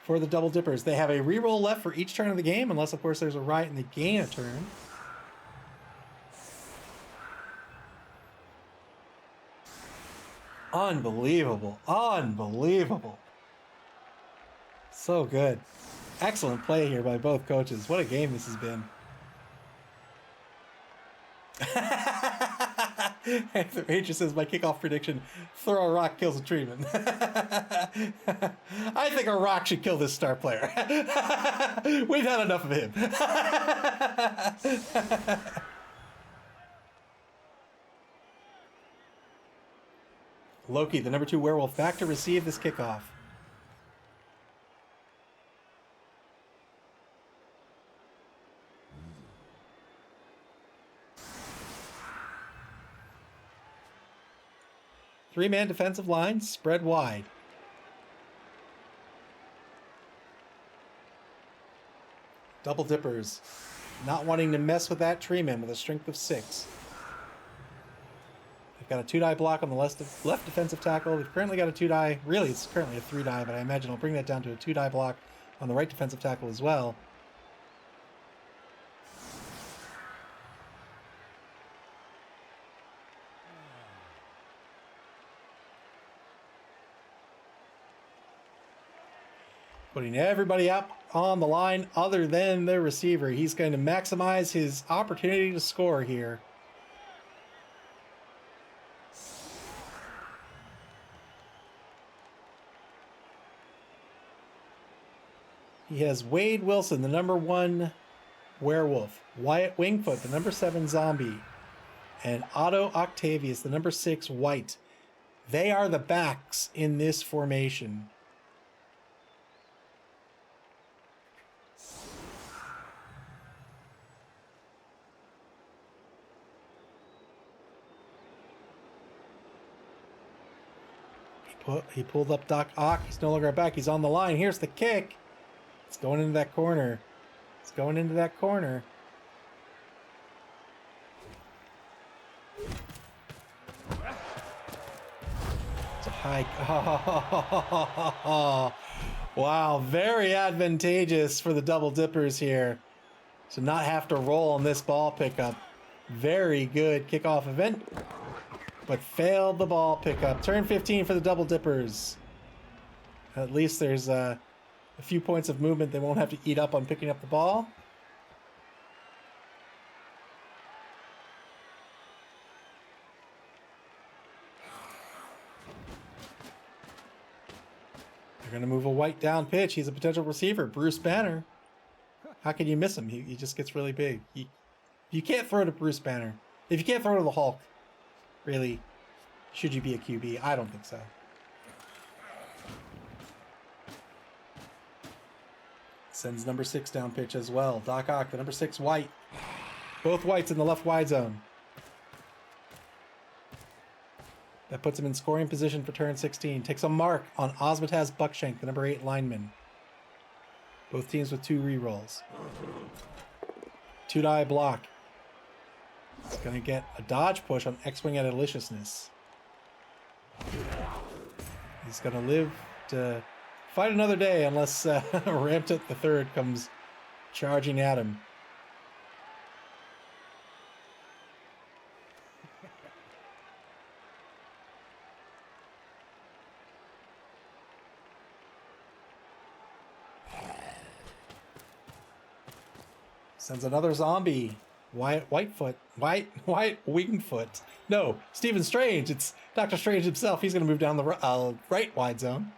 for the Double Dippers. They have a reroll left for each turn of the game, unless, of course, there's a riot and they gain a turn. Unbelievable. Unbelievable. So good. Excellent play here by both coaches. What a game this has been. The Ranger says, my kickoff prediction, throw a rock kills a treeman. I think a rock should kill this star player. We've had enough of him. Loki, the number 2 werewolf, back to receive this kickoff. Three-man defensive line spread wide. Double dippers. Not wanting to mess with that tree man with a strength of 6. They've got a 2-die block on the left defensive tackle. They've currently got a 2-die. Really, it's currently a 3-die, but I imagine I'll bring that down to a 2-die block on the right defensive tackle as well. Putting everybody up on the line other than the receiver. He's going to maximize his opportunity to score here. He has Wade Wilson, the number 1 werewolf, Wyatt Wingfoot, the number 7 zombie, and Otto Octavius, the number 6 white. They are the backs in this formation. He pulled up Doc Ock. He's no longer back. He's on the line. Here's the kick. It's going into that corner. It's going into that corner. It's a high... Oh, wow, very advantageous for the double dippers here to not have to roll on this ball pickup. Very good kickoff event, but failed the ball pickup. Turn 15 for the double dippers. At least there's a few points of movement they won't have to eat up on picking up the ball. They're going to move a white down pitch. He's a potential receiver. Bruce Banner. How can you miss him? He just gets really big. You can't throw to Bruce Banner. If you can't throw to the Hulk, really, should you be a QB? I don't think so. Sends number 6 down pitch as well. Doc Ock, the number 6 white. Both whites in the left wide zone. That puts him in scoring position for turn 16. Takes a mark on Osmotaz Buckshank, the number 8 lineman. Both teams with 2 rerolls. 2-die block. He's going to get a dodge push on X-Wing at Deliciousness. He's going to live to fight another day unless Ramtut the Third comes charging at him. Sends another zombie. Wyatt Wingfoot. No, Stephen Strange. It's Doctor Strange himself. He's going to move down the right wide zone.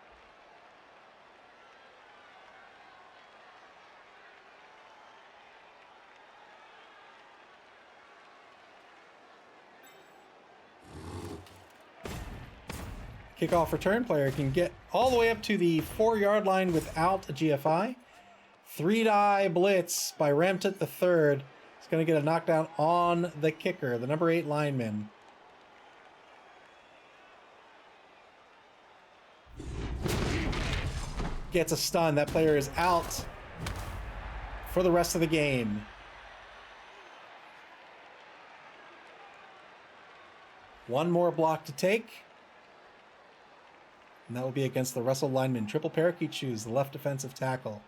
Kickoff return player can get all the way up to the 4-yard line without a GFI. 3-die blitz by Ramtut the Third. He's going to get a knockdown on the kicker, the number 8 lineman. Gets a stun. That player is out for the rest of the game. One more block to take. And that will be against the Russell lineman. Triple parakeet shoes, the left defensive tackle.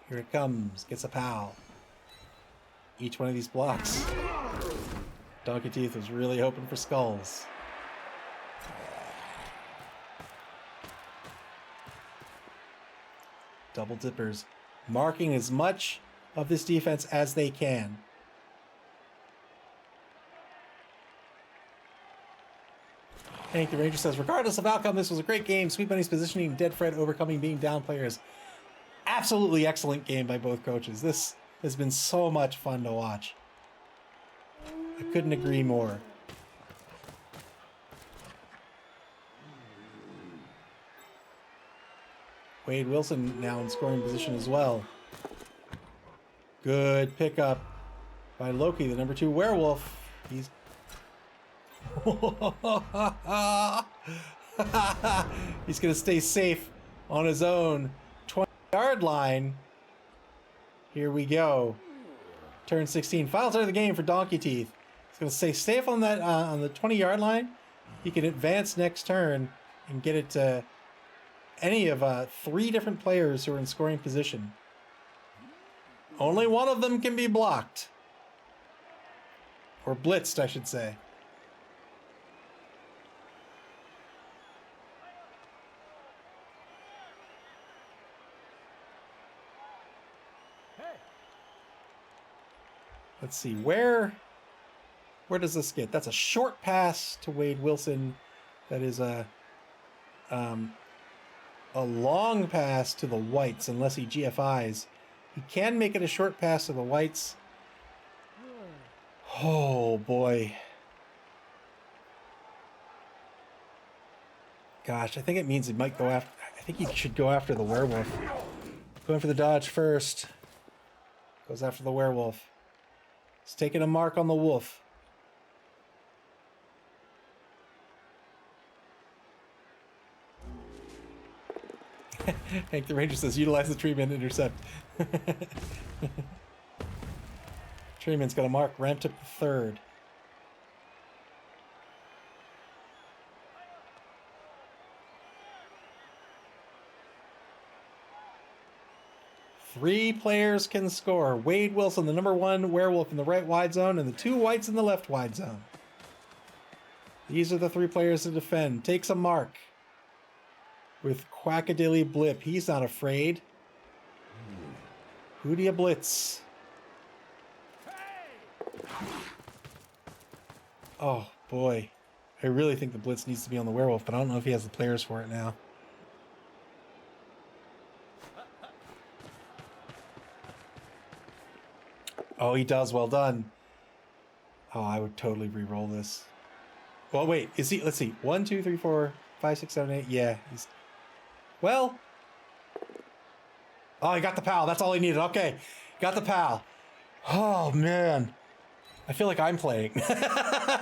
Here it comes. Gets a pow. Each one of these blocks. Donkey Teeth was really hoping for skulls. Double dippers. Marking as much of this defense as they can. Hank the Ranger says, regardless of outcome, this was a great game. Sweet Bunny's positioning, Dead Fred overcoming being down players. Absolutely excellent game by both coaches. This has been so much fun to watch. I couldn't agree more. Wade Wilson now in scoring position as well. Good pickup by Loki, the number 2 werewolf. He's He's going to stay safe on his own 20-yard line. Here we go. Turn 16. Final turn of the game for Donkey Teeth. He's going to stay safe on that on the 20-yard line. He can advance next turn and get it to any of 3 different players who are in scoring position. Only one of them can be blocked. Or blitzed, I should say. Let's see, where does this get? That's a short pass to Wade Wilson. That is a long pass to the Whites, unless he GFIs. He can make it a short pass to the Whites. Oh, boy. Gosh, I think it means he might go after... I think he should go after the werewolf. Going for the dodge first. Goes after the werewolf. He's taking a mark on the wolf. Hank the Ranger says, utilize the tree man intercept. Tree man's got a mark, ramped up to 3rd. Three players can score. Wade Wilson, the number 1 werewolf in the right wide zone, and the 2 Whites in the left wide zone. These are the 3 players to defend. Takes a mark with Quackadilly Blip. He's not afraid. Who do you blitz? Oh, boy. I really think the blitz needs to be on the werewolf, but I don't know if he has the players for it now. Oh, he does. Well done. Oh, I would totally re-roll this. Well, wait. Is he... Let's see. 1, 2, 3, 4, 5, 6, 7, 8. Yeah. He's... Well... Oh, he got the pal. That's all he needed. Okay. Got the pal. Oh, man. I feel like I'm playing.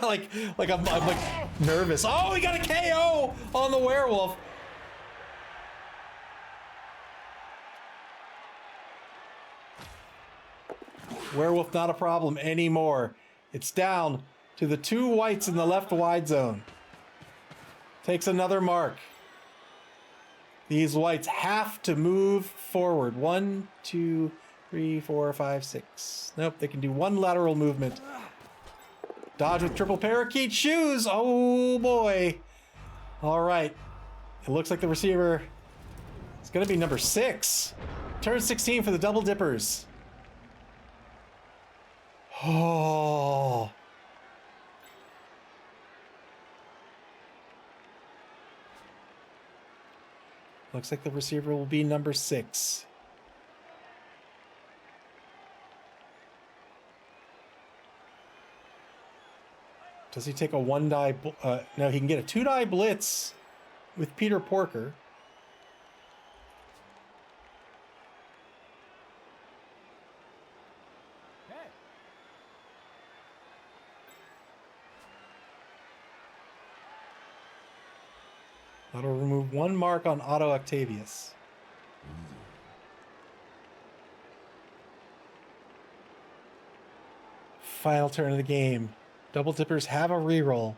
like I'm like nervous. Oh, he got a KO on the werewolf. Werewolf not a problem anymore. It's down to the 2 Whites in the left wide zone. Takes another mark. These Whites have to move forward. 1, 2, 3, 4, 5, 6. Nope, they can do 1 lateral movement. Dodge with triple parakeet shoes. Oh, boy. All right. It looks like the receiver is going to be number 6. Turn 16 for the Double Dippers. Oh. Looks like the receiver will be number 6. Does he take a 1-die? No, he can get a 2-die blitz with Peter Porker. That'll remove 1 mark on Otto Octavius. Final turn of the game. Double Dippers have a reroll.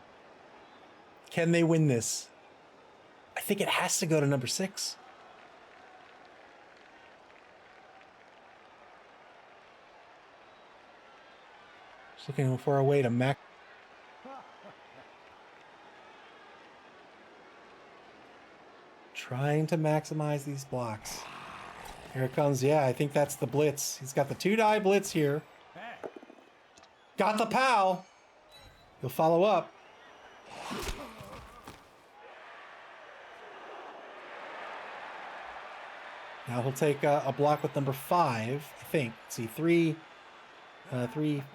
Can they win this? I think it has to go to number 6. Just looking for a way to max. Trying to maximize these blocks. Here it comes. Yeah, I think that's the blitz. He's got the 2-die blitz here. Got the POW. He'll follow up. Now he'll take a block with number 5, I think. Let's see, 3,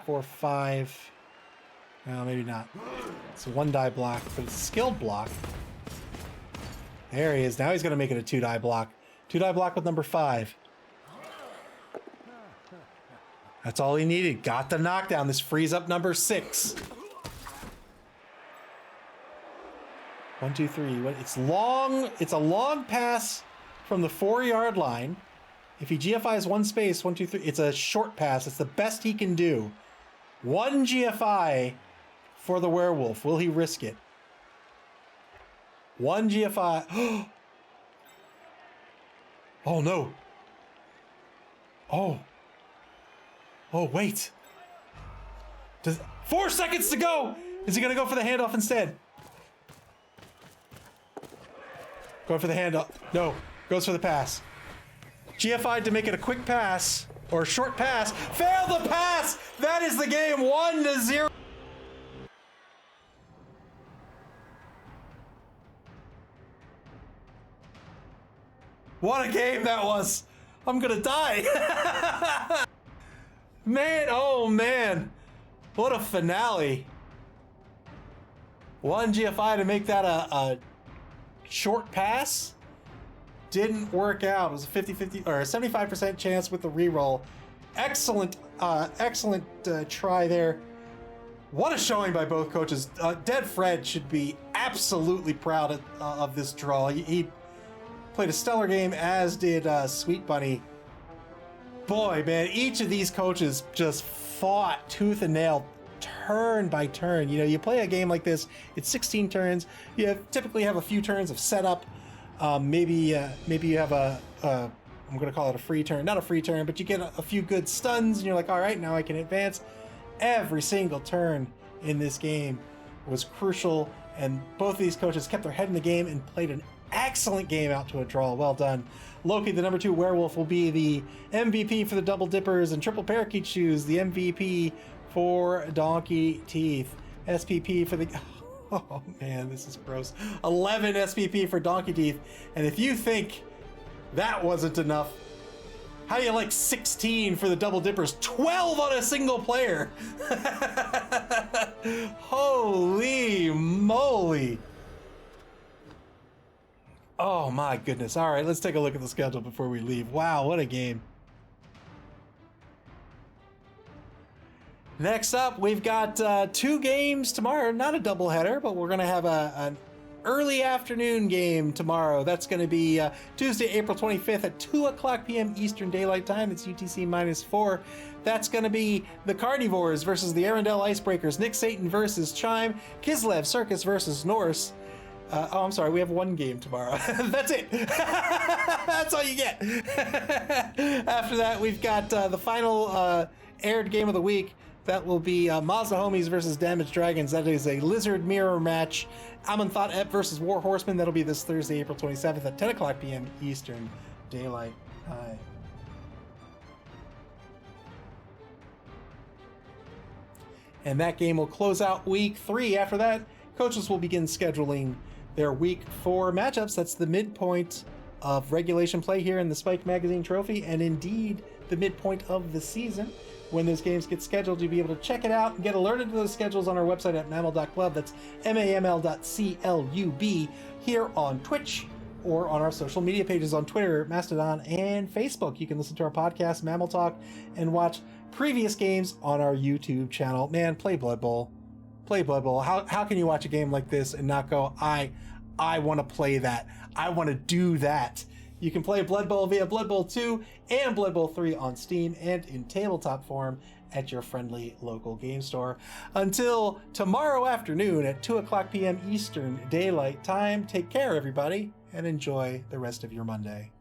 4, 5. No, maybe not. It's a 1-die block, but it's a skilled block. There he is. Now he's going to make it a 2-die block. 2-die block with number 5. That's all he needed. Got the knockdown. This frees up number 6. 1, 2, 3. It's long. It's a long pass from the 4-yard line. If he GFIs one space, 1, 2, 3, it's a short pass. It's the best he can do. 1 GFI for the werewolf. Will he risk it? 1 GFI. Oh, no. Oh. Oh, wait. 4 seconds to go. Is he going to go for the handoff instead? Going for the handoff. No. Goes for the pass. GFI to make it a quick pass. Or a short pass. Fail the pass! That is the game. 1-0. What a game that was. I'm gonna die. Man, oh man. What a finale. 1 GFI to make that a short pass. Didn't work out. It was a 50-50 or a 75% chance with the reroll. Excellent, excellent try there. What a showing by both coaches. Dead Fred should be absolutely proud of this draw. He played a stellar game, as did Sweet Bunny. Boy, man, each of these coaches just fought tooth and nail, turn by turn. You know, you play a game like this, it's 16 turns. You typically have a few turns of setup. Maybe you have I'm going to call it a free turn. Not a free turn, but you get a few good stuns, and you're like, all right, now I can advance. Every single turn in this game was crucial, and both of these coaches kept their head in the game and played an excellent game out to a draw. Well done. Loki, the number 2 werewolf, will be the MVP for the Double Dippers, and Triple Parakeet Shoes, the MVP for Donkey Teeth. SPP for the... Oh man, this is gross. 11 SPP for Donkey Teeth. And if you think that wasn't enough, how do you like 16 for the Double Dippers? 12 on a single player. Holy moly. Oh my goodness. All right, let's take a look at the schedule before we leave. Wow, what a game. Next up, we've got 2 games tomorrow. Not a doubleheader, but we're going to have an early afternoon game tomorrow. That's going to be Tuesday, April 25th at 2 o'clock p.m. Eastern Daylight Time. It's UTC -4. That's going to be the Carnivores versus the Arendelle Icebreakers. Nick Satan versus Chime. Kislev Circus versus Norse. Oh, I'm sorry. We have 1 game tomorrow. That's it. That's all you get. After that, we've got the final aired game of the week. That will be Mazda Homies versus Damaged Dragons. That is a Lizard Mirror match. Amonthot Ep versus War Horseman. That'll be this Thursday, April 27th at 10 o'clock p.m. Eastern Daylight Time. And that game will close out week 3. After that, coaches will begin scheduling their week 4 matchups. That's the midpoint of regulation play here in the Spike Magazine Trophy, and indeed the midpoint of the season. When those games get scheduled, you'll be able to check it out and get alerted to those schedules on our website at maml.club. That's maml.club here on Twitch or on our social media pages on Twitter, Mastodon, and Facebook. You can listen to our podcast, Mammal Talk, and watch previous games on our YouTube channel. Man, play Blood Bowl. Play Blood Bowl. How can you watch a game like this and not go, I want to play that. I want to do that. You can play Blood Bowl via Blood Bowl 2 and Blood Bowl 3 on Steam and in tabletop form at your friendly local game store. Until tomorrow afternoon at 2 o'clock p.m. Eastern Daylight Time, take care, everybody, and enjoy the rest of your Monday.